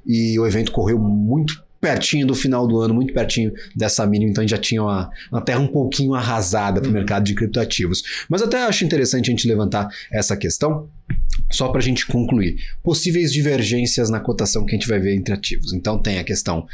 E o evento correu muito pertinho do final do ano, muito pertinho dessa mínima, então a gente já tinha uma terra um pouquinho arrasada para o mercado de criptoativos. Mas até acho interessante a gente levantar essa questão, só para a gente concluir. Possíveis divergências na cotação que a gente vai ver entre ativos. Então tem a questão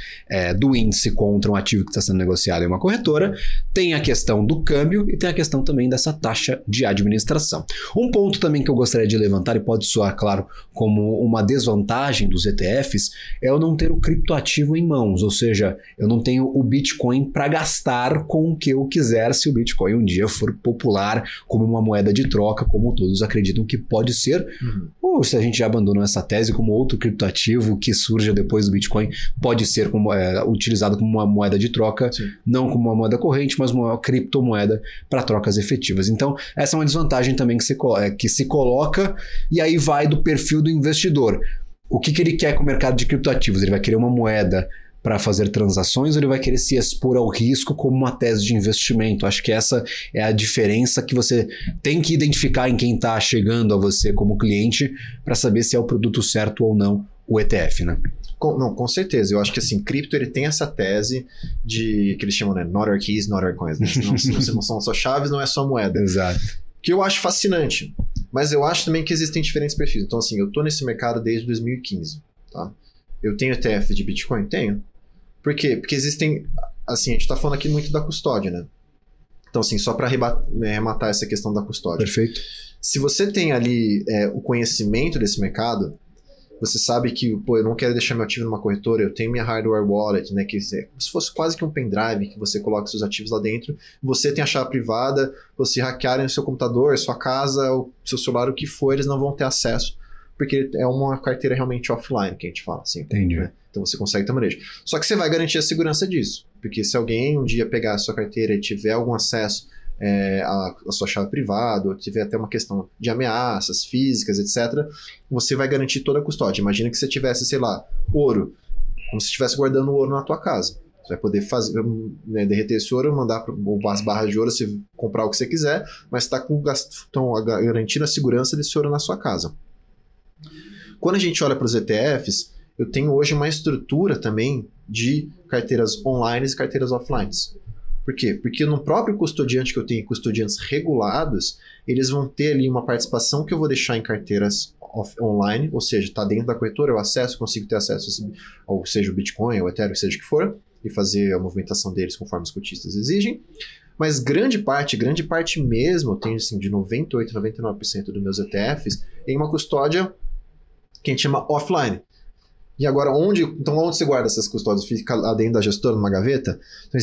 do índice contra um ativo que está sendo negociado em uma corretora, tem a questão do câmbio e tem a questão também dessa taxa de administração. Um ponto também que eu gostaria de levantar, e pode soar, claro, como uma desvantagem dos ETFs, é eu não ter o criptoativo em mãos, ou seja, eu não tenho o Bitcoin para gastar com o que eu quiser se o Bitcoin um dia for popular como uma moeda de troca, como todos acreditam que pode ser, ou se a gente já abandonou essa tese como outro criptoativo que surja depois do Bitcoin pode ser utilizado como uma moeda de troca, Sim. não como uma moeda corrente, mas uma criptomoeda para trocas efetivas. Então, essa é uma desvantagem também que se coloca, e aí vai do perfil do investidor. O que ele quer com o mercado de criptoativos? Ele vai querer uma moeda para fazer transações ou ele vai querer se expor ao risco como uma tese de investimento? Acho que essa é a diferença que você tem que identificar em quem está chegando a você como cliente para saber se é o produto certo ou não o ETF, né? Com certeza. Eu acho que assim, cripto ele tem essa tese de que eles chamam, né, not our keys, not our coins. Né? Não são só chaves, não é só moeda. Exato. Que eu acho fascinante. Mas eu acho também que existem diferentes perfis. Então assim, eu tô nesse mercado desde 2015, tá? Eu tenho ETF de Bitcoin? Tenho. Por quê? Porque existem... Assim, a gente tá falando aqui muito da custódia, né? Então, assim, só para arrematar essa questão da custódia. Perfeito. Se você tem ali o conhecimento desse mercado, você sabe que, eu não quero deixar meu ativo numa corretora, eu tenho minha hardware wallet, né, que é como se fosse quase que um pendrive, que você coloca seus ativos lá dentro, você tem a chave privada, se hackearem o seu computador, sua casa, o seu celular, o que for, eles não vão ter acesso, porque é uma carteira realmente offline, que a gente fala assim. Entendi. Né? Então você consegue ter manejo. Só que você vai garantir a segurança disso, porque se alguém um dia pegar a sua carteira e tiver algum acesso a sua chave privada, ou tiver até uma questão de ameaças físicas, etc., você vai garantir toda a custódia. Imagina que você tivesse, sei lá, ouro, como se estivesse guardando ouro na tua casa. Você vai poder fazer, derreter esse ouro, mandar as barras de ouro, você comprar o que você quiser, mas está garantindo a segurança desse ouro na sua casa. Quando a gente olha para os ETFs, eu tenho hoje uma estrutura também de carteiras online e carteiras offline. Por quê? Porque no próprio custodiante que eu tenho, custodiantes regulados, eles vão ter ali uma participação que eu vou deixar em carteiras online, ou seja, está dentro da corretora, eu consigo ter acesso, ou seja, o Bitcoin, ou Ethereum, seja o que for, e fazer a movimentação deles conforme os cotistas exigem. Mas grande parte mesmo, eu tenho assim, de 98%, 99% dos meus ETFs em uma custódia que a gente chama offline. E agora, onde você guarda essas custódias? Fica lá dentro da gestora, numa gaveta? Então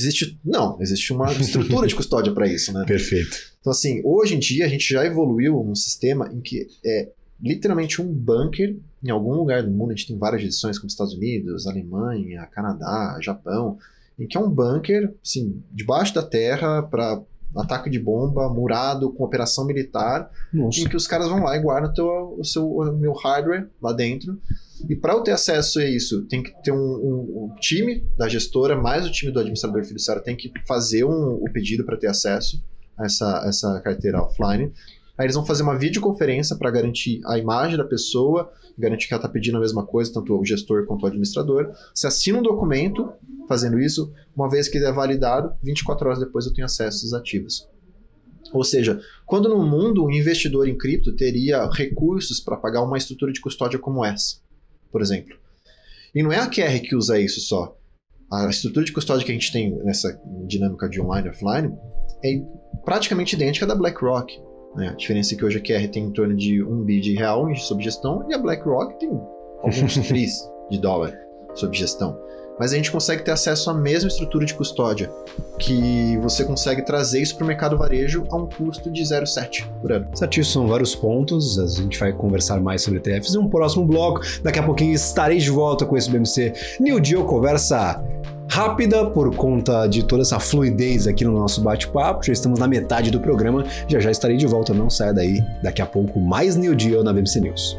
existe uma estrutura de custódia para isso, né? Perfeito. Então assim, hoje em dia a gente já evoluiu um sistema em que é literalmente um bunker em algum lugar do mundo. A gente tem várias edições como Estados Unidos, Alemanha, Canadá, Japão, em que é um bunker, assim, debaixo da terra para ataque de bomba, murado, com operação militar, Nossa. em que os caras vão lá e guardam o meu hardware lá dentro. E para eu ter acesso a isso, tem que ter um time da gestora, mais o time do administrador fiduciário tem que fazer o pedido para ter acesso a essa carteira offline. Aí eles vão fazer uma videoconferência para garantir a imagem da pessoa, garantir que ela está pedindo a mesma coisa, tanto o gestor quanto o administrador. Você assina um documento fazendo isso, uma vez que ele é validado, 24 horas depois eu tenho acesso a esses ativos. Ou seja, quando no mundo um investidor em cripto teria recursos para pagar uma estrutura de custódia como essa, por exemplo. E não é a QR que usa isso só. A estrutura de custódia que a gente tem nessa dinâmica de online e offline é praticamente idêntica da BlackRock. Né? A diferença é que hoje a QR tem em torno de $1 bi sob gestão e a BlackRock tem alguns trilhões de dólar sob gestão. Mas a gente consegue ter acesso à mesma estrutura de custódia, que você consegue trazer isso para o mercado varejo a um custo de 0,7 por ano. Certíssimo, são vários pontos, a gente vai conversar mais sobre ETFs em um próximo bloco. Daqui a pouquinho estarei de volta com esse BMC New Deal, conversa rápida por conta de toda essa fluidez aqui no nosso bate-papo. Já estamos na metade do programa, já estarei de volta, não saia daí. Daqui a pouco mais New Deal na BMC News.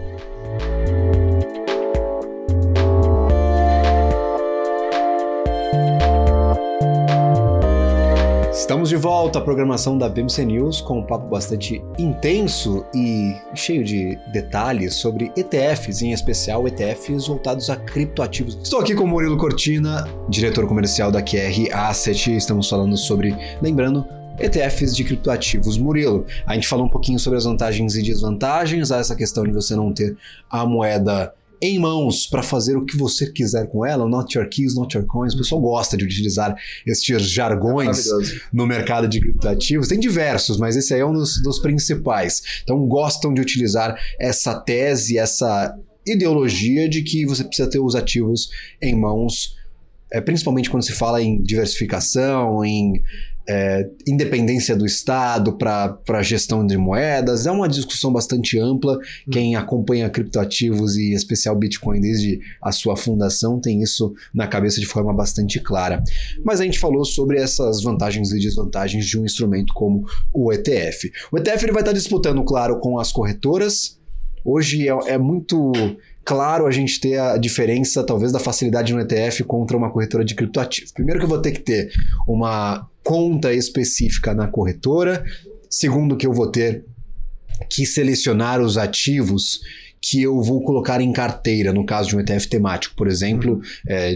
Estamos de volta à programação da BMC News com um papo bastante intenso e cheio de detalhes sobre ETFs, em especial ETFs voltados a criptoativos. Estou aqui com o Murilo Cortina, diretor comercial da QR Asset. Estamos falando sobre, lembrando, ETFs de criptoativos. Murilo, a gente falou um pouquinho sobre as vantagens e desvantagens, essa questão de você não ter a moeda em mãos para fazer o que você quiser com ela, not your keys, not your coins. O pessoal gosta de utilizar estes jargões no mercado de criptoativos. Tem diversos, mas esse aí é um dos principais. Então gostam de utilizar essa tese, essa ideologia de que você precisa ter os ativos em mãos, principalmente quando se fala em diversificação, em independência do Estado para a gestão de moedas. É uma discussão bastante ampla. Quem acompanha criptoativos e em especial Bitcoin desde a sua fundação tem isso na cabeça de forma bastante clara. Mas a gente falou sobre essas vantagens e desvantagens de um instrumento como o ETF. O ETF ele vai estar disputando, claro, com as corretoras. Hoje é muito claro a gente ter a diferença, talvez, da facilidade no ETF contra uma corretora de criptoativos. Primeiro que eu vou ter que ter uma conta específica na corretora. Segundo que eu vou ter que selecionar os ativos que eu vou colocar em carteira, no caso de um ETF temático, por exemplo,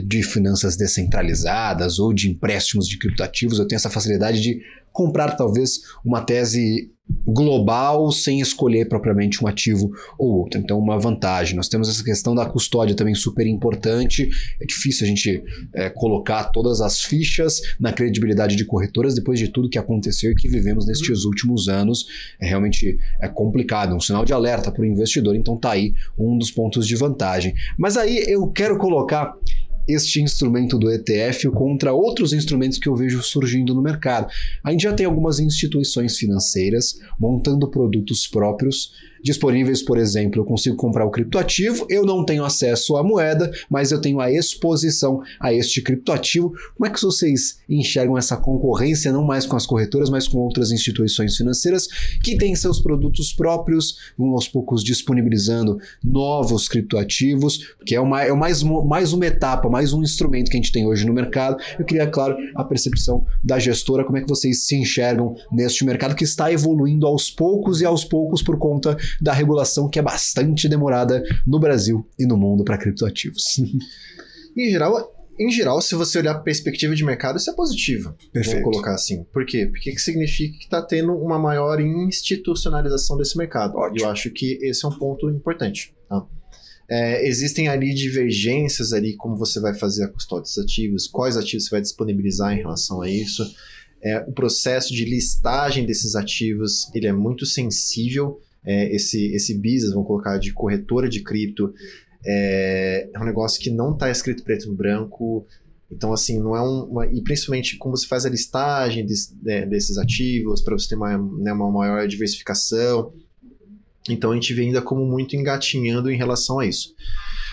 de finanças descentralizadas ou de empréstimos de criptoativos. Eu tenho essa facilidade de comprar talvez uma tese global sem escolher propriamente um ativo ou outro. Então, uma vantagem. Nós temos essa questão da custódia também super importante. É difícil a gente colocar todas as fichas na credibilidade de corretoras depois de tudo que aconteceu e que vivemos nestes últimos anos. Realmente complicado, um sinal de alerta para o investidor. Então, tá aí um dos pontos de vantagem. Mas aí eu quero colocar este instrumento do ETF contra outros instrumentos que eu vejo surgindo no mercado. A gente já tem algumas instituições financeiras montando produtos próprios, disponíveis, por exemplo, eu consigo comprar o criptoativo, eu não tenho acesso à moeda, mas eu tenho a exposição a este criptoativo. Como é que vocês enxergam essa concorrência, não mais com as corretoras, mas com outras instituições financeiras que têm seus produtos próprios, vão aos poucos disponibilizando novos criptoativos, que é mais uma etapa, mais um instrumento que a gente tem hoje no mercado. Eu queria, claro, a percepção da gestora, como é que vocês se enxergam neste mercado que está evoluindo aos poucos por conta da regulação que é bastante demorada no Brasil e no mundo para criptoativos. Em geral, se você olhar a perspectiva de mercado, isso é positivo. Perfeito. Vamos colocar assim. Por quê? Porque significa que está tendo uma maior institucionalização desse mercado. Ótimo. E eu acho que esse é um ponto importante. Tá? Existem ali divergências ali, como você vai fazer a custódia dos ativos, quais ativos você vai disponibilizar em relação a isso. O processo de listagem desses ativos, ele é muito sensível. Esse business, vamos colocar, de corretora de cripto, é um negócio que não está escrito preto no branco. Então, assim, não é e principalmente como você faz a listagem desses ativos para você ter uma maior diversificação. Então, a gente vê ainda como muito engatinhando em relação a isso.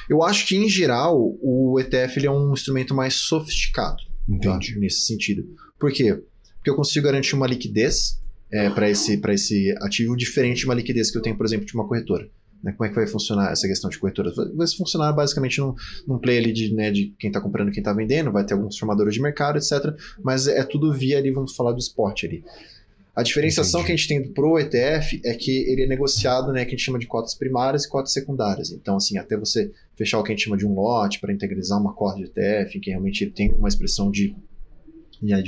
Eu acho que, em geral, o ETF ele é um instrumento mais sofisticado. Entendi. Tá? Nesse sentido. Por quê? Porque eu consigo garantir uma liquidez para esse ativo, diferente de uma liquidez que eu tenho, por exemplo, de uma corretora. Né? Como é que vai funcionar essa questão de corretora? Vai funcionar basicamente num play ali de quem está comprando e quem está vendendo, vai ter alguns formadores de mercado, etc. Mas é tudo via ali, vamos falar do spot ali. A diferenciação que a gente tem pro ETF é que ele é negociado, né, que a gente chama de cotas primárias e cotas secundárias. Então, assim, até você fechar o que a gente chama de um lote para integrizar uma cota de ETF, em que realmente ele tem uma expressão de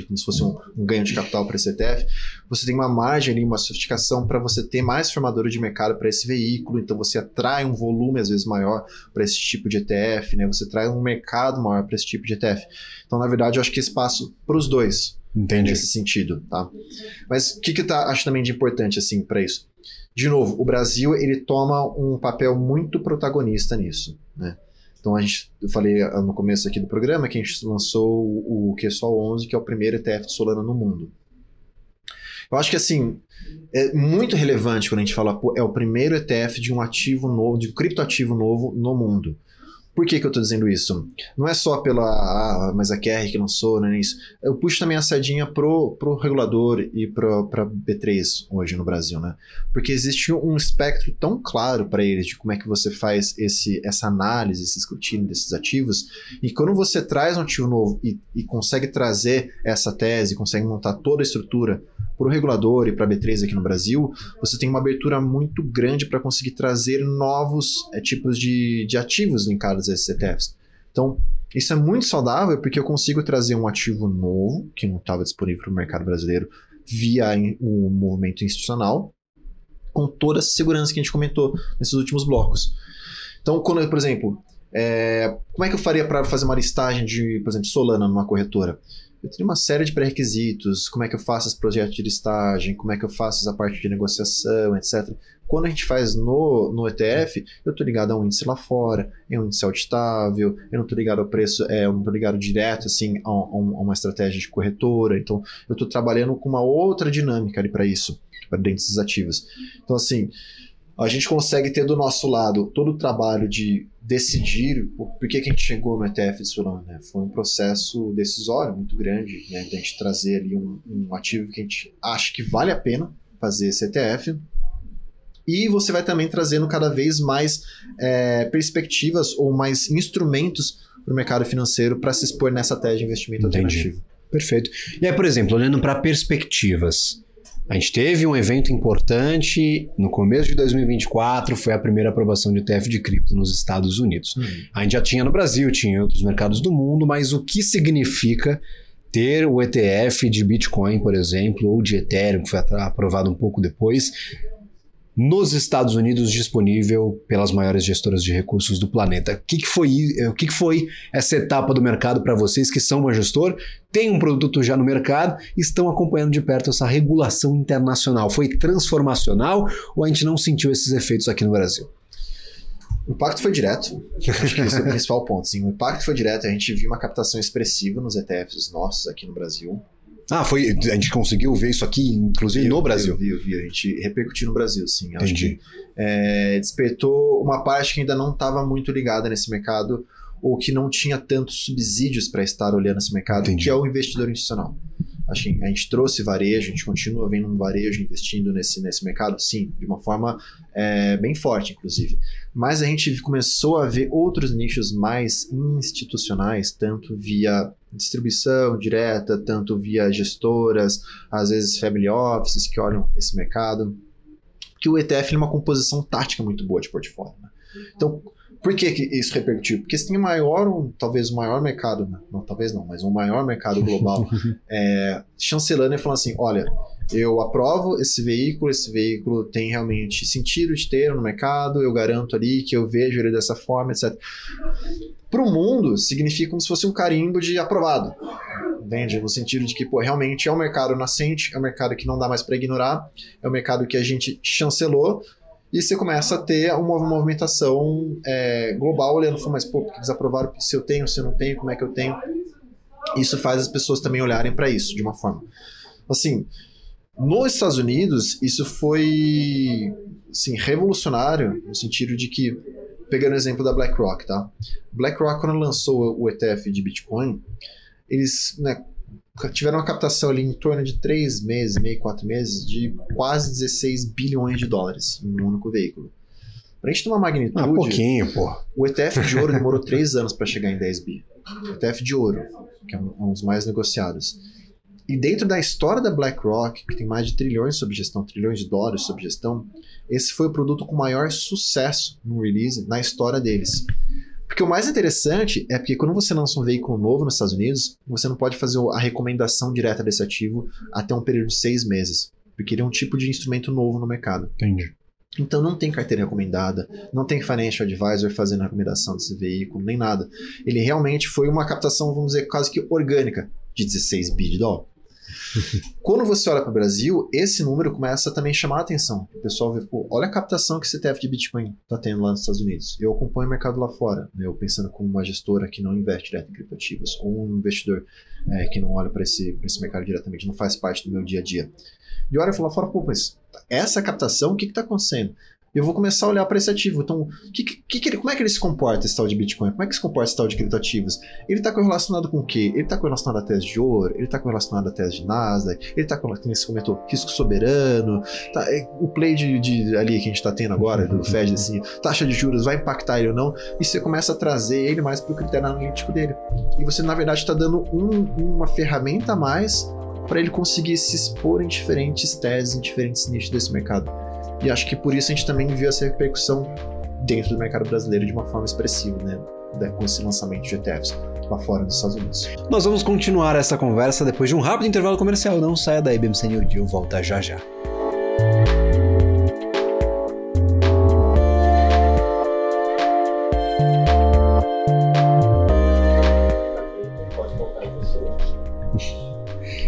como se fosse um ganho de capital para esse ETF, você tem uma margem ali, uma sofisticação para você ter mais formadores de mercado para esse veículo, então você atrai um volume às vezes maior para esse tipo de ETF, né? Você traz um mercado maior para esse tipo de ETF. Então, na verdade, eu acho que espaço para os dois. Entendi. Nesse sentido, tá? Mas o que eu acho também de importante assim para isso? De novo, o Brasil ele toma um papel muito protagonista nisso, né? Então, eu falei no começo aqui do programa que a gente lançou o QSOL 11, que é o primeiro ETF de Solana no mundo. Eu acho que, assim, é muito relevante quando a gente fala, é o primeiro ETF de um ativo novo, de um criptoativo novo no mundo. Por que eu estou dizendo isso? Não é só mas a QR que lançou, não é isso. Eu puxo também a sardinha pro regulador e para B3 hoje no Brasil, né? Porque existe um espectro tão claro para eles de como é que você faz essa análise, esse escrutínio desses ativos, e quando você traz um ativo novo e consegue trazer essa tese, consegue montar toda a estrutura para o regulador e para a B3 aqui no Brasil, você tem uma abertura muito grande para conseguir trazer novos tipos de ativos linkados a esses ETFs. Então, isso é muito saudável porque eu consigo trazer um ativo novo, que não estava disponível para o mercado brasileiro, via o movimento institucional, com toda essa segurança que a gente comentou nesses últimos blocos. Então, quando, por exemplo, como é que eu faria para fazer uma listagem de, por exemplo, Solana numa corretora? Eu teria uma série de pré-requisitos, como é que eu faço esse projeto de listagem, como é que eu faço essa parte de negociação, etc. Quando a gente faz no ETF, eu estou ligado a um índice lá fora, é um índice auditável, eu não estou ligado ao preço, eu não estou ligado direto assim, a uma estratégia de corretora, então eu estou trabalhando com uma outra dinâmica ali para isso, para dentro desses ativos. Então, assim, a gente consegue ter do nosso lado todo o trabalho de decidir por que a gente chegou no ETF de Solana, né? Foi um processo decisório muito grande, né? De a gente trazer ali um ativo que a gente acha que vale a pena fazer esse ETF. E você vai também trazendo cada vez mais perspectivas ou mais instrumentos para o mercado financeiro para se expor nessa tese de investimento alternativo. Perfeito. E aí, por exemplo, olhando para perspectivas, a gente teve um evento importante no começo de 2024, foi a primeira aprovação de ETF de cripto nos Estados Unidos. A gente já tinha no Brasil, tinha em outros mercados do mundo, mas o que significa ter o ETF de Bitcoin, por exemplo, ou de Ethereum, que foi aprovado um pouco depois, nos Estados Unidos, disponível pelas maiores gestoras de recursos do planeta. O que foi essa etapa do mercado para vocês que são uma gestor, têm um produto já no mercado e estão acompanhando de perto essa regulação internacional? Foi transformacional ou a gente não sentiu esses efeitos aqui no Brasil? O impacto foi direto, acho que esse é o principal ponto. Sim. O impacto foi direto, a gente viu uma captação expressiva nos ETFs nossos aqui no Brasil. A gente conseguiu ver isso aqui, inclusive no Brasil? Viu. A gente repercutiu no Brasil, sim. Acho que despertou uma parte que ainda não estava muito ligada nesse mercado ou que não tinha tantos subsídios para estar olhando esse mercado, que é o investidor institucional. Acho que a gente trouxe varejo, a gente continua vendo um varejo investindo nesse mercado, sim, de uma forma bem forte, inclusive. Mas a gente começou a ver outros nichos mais institucionais, tanto via distribuição direta, tanto via gestoras, às vezes family offices que olham esse mercado, que o ETF é uma composição tática muito boa de portfólio. Né? Então, por que isso repercutiu? Porque você tem talvez o maior mercado, mas um maior mercado global chancelando e falando assim, olha, eu aprovo esse veículo tem realmente sentido de ter no mercado, eu garanto ali que eu vejo ele dessa forma, etc. Para o mundo, significa como se fosse um carimbo de aprovado. Entende? No sentido de que, realmente é um mercado nascente, é um mercado que não dá mais para ignorar, é um mercado que a gente chancelou, e você começa a ter uma movimentação global olhando, mas porque eles aprovaram se eu tenho, se eu não tenho, como é que eu tenho. Isso faz as pessoas também olharem para isso de uma forma. Assim, nos Estados Unidos, isso foi assim, revolucionário, no sentido de que, pegando o exemplo da BlackRock, tá? BlackRock, quando lançou o ETF de Bitcoin, eles tiveram uma captação ali em torno de 3 meses, 4 meses, de quase 16 bilhões de dólares em um único veículo. Para a gente ter uma magnitude... pouquinho, pô. O ETF de ouro demorou 3 anos para chegar em 10 bi. O ETF de ouro, que é um dos mais negociados. E dentro da história da BlackRock, que tem mais de trilhões de dólares sob gestão, esse foi o produto com maior sucesso no release na história deles. Porque o mais interessante é porque quando você lança um veículo novo nos Estados Unidos, você não pode fazer a recomendação direta desse ativo até um período de 6 meses. Porque ele é um tipo de instrumento novo no mercado. Entendi. Então não tem carteira recomendada, não tem financial advisor fazendo a recomendação desse veículo, nem nada. Ele realmente foi uma captação, vamos dizer, quase que orgânica de 16 bi de dólar. Quando você olha para o Brasil, esse número começa a também chamar a atenção. O pessoal vê, olha a captação que esse ETF de Bitcoin está tendo lá nos Estados Unidos. Eu acompanho o mercado lá fora, eu pensando como uma gestora que não investe direto em criptoativos, ou um investidor que não olha para esse mercado diretamente, não faz parte do meu dia a dia. E olha lá fora, mas essa captação, o que está acontecendo? Eu vou começar a olhar para esse ativo. Então, como é que ele se comporta, esse tal de Bitcoin? Como é que se comporta esse tal de criptoativos? Ele está correlacionado com o quê? Ele está correlacionado a tese de ouro? Ele está correlacionado a tese de Nasdaq? Ele está correlacionado, como você comentou, risco soberano? Tá, o play ali que a gente está tendo agora, do Fed, assim, taxa de juros, vai impactar ele ou não? E você começa a trazer ele mais para o critério analítico dele. E você, na verdade, está dando uma ferramenta a mais para ele conseguir se expor em diferentes teses, em diferentes nichos desse mercado. E acho que por isso a gente também viu essa repercussão dentro do mercado brasileiro de uma forma expressiva, né? Com esse lançamento de ETFs lá fora dos Estados Unidos. Nós vamos continuar essa conversa depois de um rápido intervalo comercial. Não saia daí, BMC New Deal volta já já.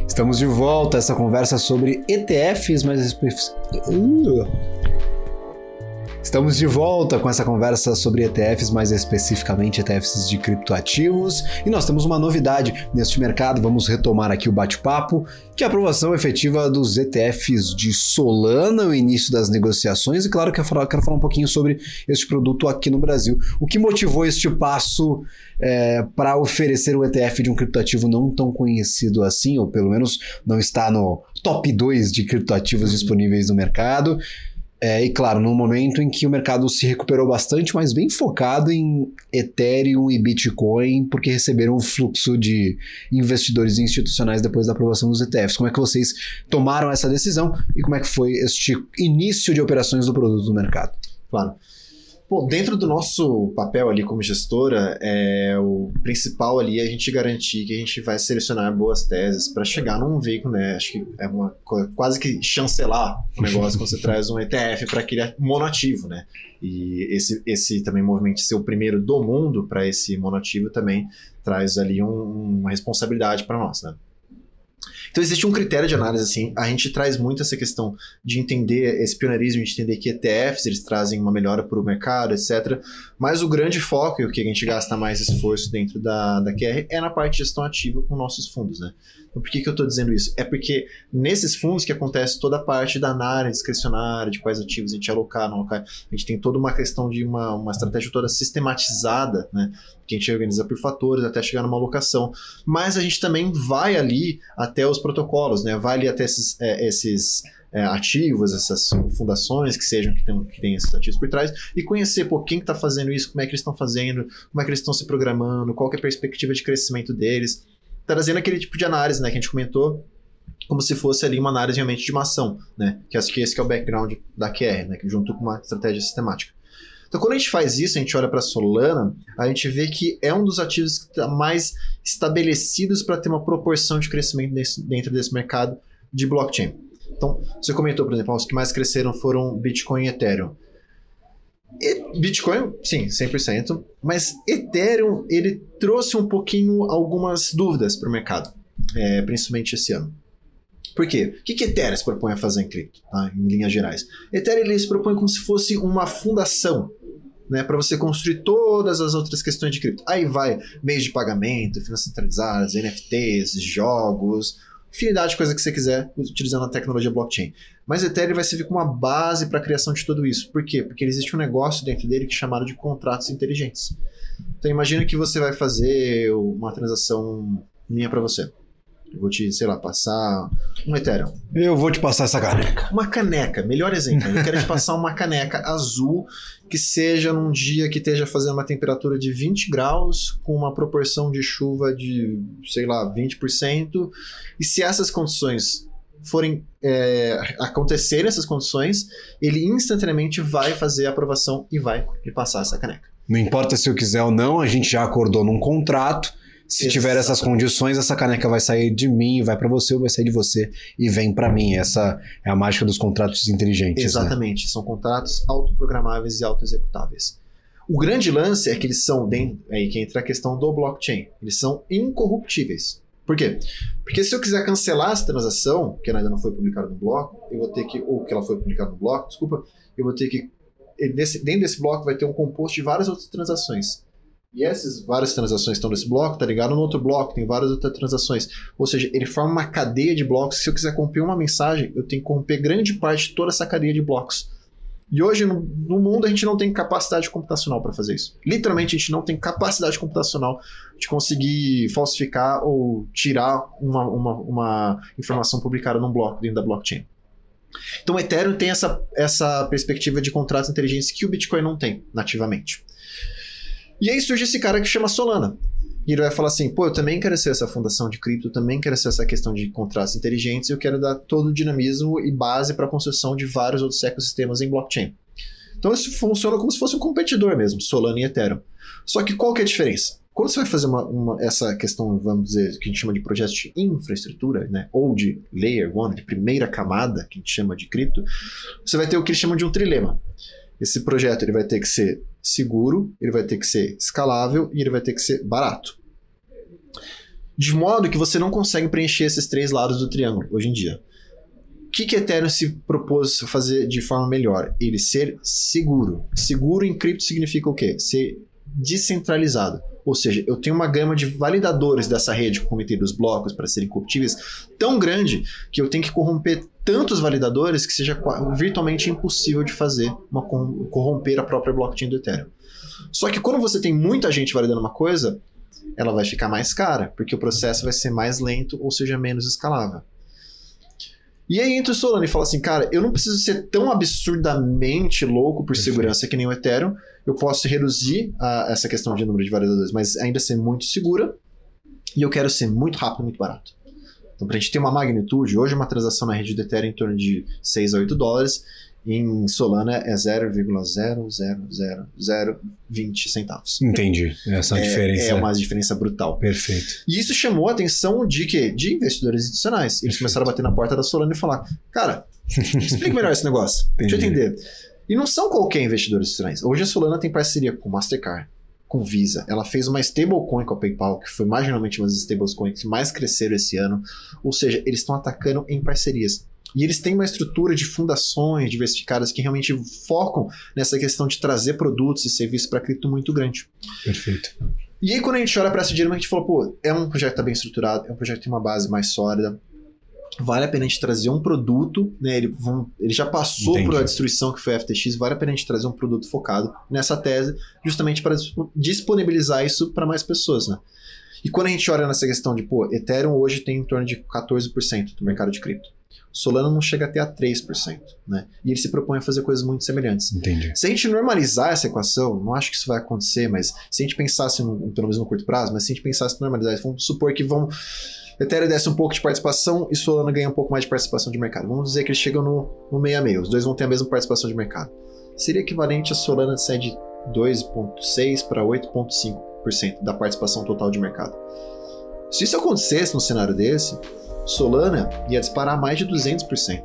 Estamos de volta a essa conversa sobre ETFs, Estamos de volta com essa conversa sobre ETFs, mais especificamente ETFs de criptoativos, e nós temos uma novidade neste mercado. Vamos retomar aqui o bate-papo, que é a aprovação efetiva dos ETFs de Solana, o início das negociações, e claro que eu quero falar um pouquinho sobre este produto aqui no Brasil. O que motivou este passo para oferecer um ETF de um criptoativo não tão conhecido assim, ou pelo menos não está no top 2 de criptoativos disponíveis no mercado? E claro, num momento em que o mercado se recuperou bastante, mas bem focado em Ethereum e Bitcoin, porque receberam um fluxo de investidores institucionais depois da aprovação dos ETFs. Como é que vocês tomaram essa decisão e como é que foi este início de operações do produto no mercado? Claro. Bom, dentro do nosso papel ali como gestora, o principal ali é a gente garantir que a gente vai selecionar boas teses para chegar num veículo, né? Acho que é quase que chancelar o negócio quando você traz um ETF para aquele monoativo, né? E esse também movimento ser o primeiro do mundo para esse monoativo também traz ali uma responsabilidade para nós, né? Então existe um critério de análise, assim, a gente traz muito essa questão de entender esse pioneirismo, de entender que ETFs, eles trazem uma melhora para o mercado, etc. Mas o grande foco e o que a gente gasta mais esforço dentro da QR é na parte de gestão ativa com nossos fundos, né? Então por que eu estou dizendo isso? É porque nesses fundos que acontece toda a parte da análise discricionária, de quais ativos a gente alocar, não alocar, a gente tem toda uma questão de uma estratégia toda sistematizada, né? Que a gente organiza por fatores até chegar numa alocação. Mas a gente também vai ali até os protocolos, né? Vai ali até esses ativos, essas fundações que tem esses ativos por trás e conhecer quem está fazendo isso, como é que eles estão fazendo, como é que eles estão se programando, qual que é a perspectiva de crescimento deles. Trazendo aquele tipo de análise, né, que a gente comentou, como se fosse ali uma análise realmente de uma ação, né? Que acho que esse que é o background da QR, né? Que junto com uma estratégia sistemática. Então, quando a gente faz isso, a gente olha para a Solana, a gente vê que é um dos ativos que está mais estabelecidos para ter uma proporção de crescimento dentro desse mercado de blockchain. Então, você comentou, por exemplo, os que mais cresceram foram Bitcoin e Ethereum. Bitcoin, sim, 100%, mas Ethereum, ele trouxe um pouquinho algumas dúvidas para o mercado, principalmente esse ano. Por quê? O que Ethereum se propõe a fazer em cripto, tá? Em linhas gerais? Ethereum ele se propõe como se fosse uma fundação, né, para você construir todas as outras questões de cripto. Aí vai meios de pagamento, finanças centralizadas, NFTs, jogos, infinidade de coisa que você quiser utilizando a tecnologia blockchain. Mas Ethereum vai servir como uma base para a criação de tudo isso. Por quê? Porque existe um negócio dentro dele que é chamado de contratos inteligentes. Então imagina que você vai fazer uma transação minha para você. Eu vou te, sei lá, passar um Ethereum. Eu vou te passar essa caneca. Uma caneca, melhor exemplo. Eu quero te passar uma caneca azul que seja num dia que esteja fazendo uma temperatura de 20 graus com uma proporção de chuva de, sei lá, 20%. E se essas condições forem acontecerem essas condições, ele instantaneamente vai fazer a aprovação e vai lhe passar essa caneca. Não importa se eu quiser ou não, a gente já acordou num contrato. Se tiver essas condições, essa caneca vai sair de mim, vai para você ou vai sair de você e vem para mim. Essa é a mágica dos contratos inteligentes. Exatamente, né? São contratos autoprogramáveis e autoexecutáveis. O grande lance é que eles são, aí que entra a questão do blockchain, eles são incorruptíveis. Por quê? Porque se eu quiser cancelar essa transação, que ela ainda não foi publicada no bloco, eu vou ter que, ou que ela foi publicada no bloco, desculpa, eu vou ter que, dentro desse bloco vai ter um composto de várias outras transações. E essas várias transações estão nesse bloco, tá ligado? No outro bloco tem várias outras transações. Ou seja, ele forma uma cadeia de blocos. Se eu quiser corromper uma mensagem, eu tenho que corromper grande parte de toda essa cadeia de blocos. E hoje, no mundo, a gente não tem capacidade computacional para fazer isso. Literalmente, a gente não tem capacidade computacional de conseguir falsificar ou tirar uma informação publicada num bloco dentro da blockchain. Então, o Ethereum tem essa perspectiva de contratos inteligentes que o Bitcoin não tem nativamente. E aí surge esse cara que chama Solana. E ele vai falar assim, pô, eu também quero ser essa fundação de cripto, eu também quero ser essa questão de contratos inteligentes, eu quero dar todo o dinamismo e base para a construção de vários outros ecossistemas em blockchain. Então isso funciona como se fosse um competidor mesmo, Solana e Ethereum. Só que qual que é a diferença? Quando você vai fazer essa questão, vamos dizer, que a gente chama de projeto de infraestrutura, né, ou de Layer 1, de primeira camada, que a gente chama de cripto, você vai ter o que eles chamam de um trilema. Esse projeto ele vai ter que ser seguro, ele vai ter que ser escalável e ele vai ter que ser barato. De modo que você não consegue preencher esses três lados do triângulo hoje em dia. O que Ethereum se propôs fazer de forma melhor? Ele ser seguro. Seguro em cripto significa o quê? Ser descentralizado. Ou seja, eu tenho uma gama de validadores dessa rede com os blocos para serem corruptíveis tão grande que eu tenho que corromper tantos validadores que seja virtualmente impossível de fazer corromper a própria blockchain do Ethereum. Só que quando você tem muita gente validando uma coisa, ela vai ficar mais cara, porque o processo vai ser mais lento, ou seja, menos escalável. E aí entra o Solana e fala assim, cara, eu não preciso ser tão absurdamente louco por segurança que nem o Ethereum, eu posso reduzir essa questão de número de validadores, mas ainda ser muito segura, e eu quero ser muito rápido e muito barato. Então, para a gente ter uma magnitude, hoje uma transação na rede do Ethereum em torno de 6 a 8 dólares, Em Solana é 0,00020 centavos. Entendi. Essa diferença. É uma diferença brutal. Perfeito. E isso chamou a atenção de quê? De investidores institucionais. Eles começaram a bater na porta da Solana e falar, cara, explica melhor esse negócio. Deixa eu entender. E não são qualquer investidores institucionais. Hoje a Solana tem parceria com Mastercard, com Visa. Ela fez uma stablecoin com a PayPal, que foi marginalmente uma das stablecoins que mais cresceram esse ano. Ou seja, eles estão atacando em parcerias. E eles têm uma estrutura de fundações diversificadas que realmente focam nessa questão de trazer produtos e serviços para cripto muito grande. Perfeito. E aí quando a gente olha para essa dinâmica, a gente fala, pô, é um projeto que está bem estruturado, é um projeto que tem uma base mais sólida, vale a pena a gente trazer um produto, né? Ele já passou por a destruição que foi a FTX, vale a pena a gente trazer um produto focado nessa tese, justamente para disponibilizar isso para mais pessoas, né? E quando a gente olha nessa questão de, pô, Ethereum hoje tem em torno de 14% do mercado de cripto. Solana não chega até a 3%, né? E ele se propõe a fazer coisas muito semelhantes. Entendi. Se a gente normalizar essa equação, não acho que isso vai acontecer, mas se a gente pensasse, pelo menos no curto prazo, mas se a gente pensasse em normalizar, vamos supor que Ethereum desce um pouco de participação e Solana ganha um pouco mais de participação de mercado. Vamos dizer que eles chegam no meio a meio, os dois vão ter a mesma participação de mercado. Seria equivalente a Solana sair de 2,6% para 8,5% da participação total de mercado. Se isso acontecesse num cenário desse, Solana ia disparar mais de 200%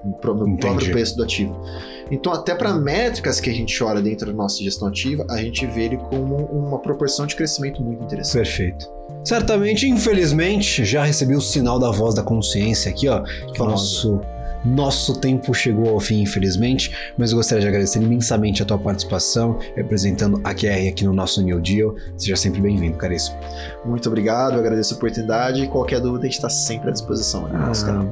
no próprio preço do ativo. Então, até para métricas que a gente olha dentro da nossa gestão ativa, a gente vê ele como uma proporção de crescimento muito interessante. Perfeito. Certamente, infelizmente, já recebi o sinal da voz da consciência aqui, ó. Que nosso tempo chegou ao fim, infelizmente, mas eu gostaria de agradecer imensamente a tua participação, representando a QR aqui no nosso New Deal. Seja sempre bem-vindo, caríssimo. Muito obrigado, eu agradeço a oportunidade e qualquer dúvida a gente está sempre à disposição.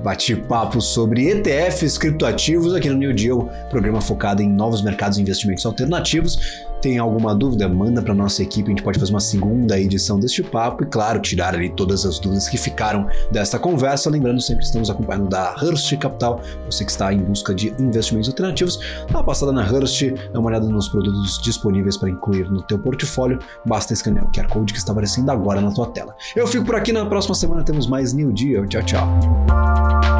Bate-papo sobre ETFs, criptoativos aqui no New Deal, programa focado em novos mercados e investimentos alternativos. Tem alguma dúvida? Manda para nossa equipe, a gente pode fazer uma segunda edição deste papo e, claro, tirar ali todas as dúvidas que ficaram desta conversa. Lembrando, sempre estamos acompanhando da Hurst Capital, você que está em busca de investimentos alternativos, dá uma passada na Hurst, dá uma olhada nos produtos disponíveis para incluir no teu portfólio, basta escanear o QR Code que está aparecendo agora na tua tela. Eu fico por aqui, na próxima semana temos mais New Deal. Tchau, tchau.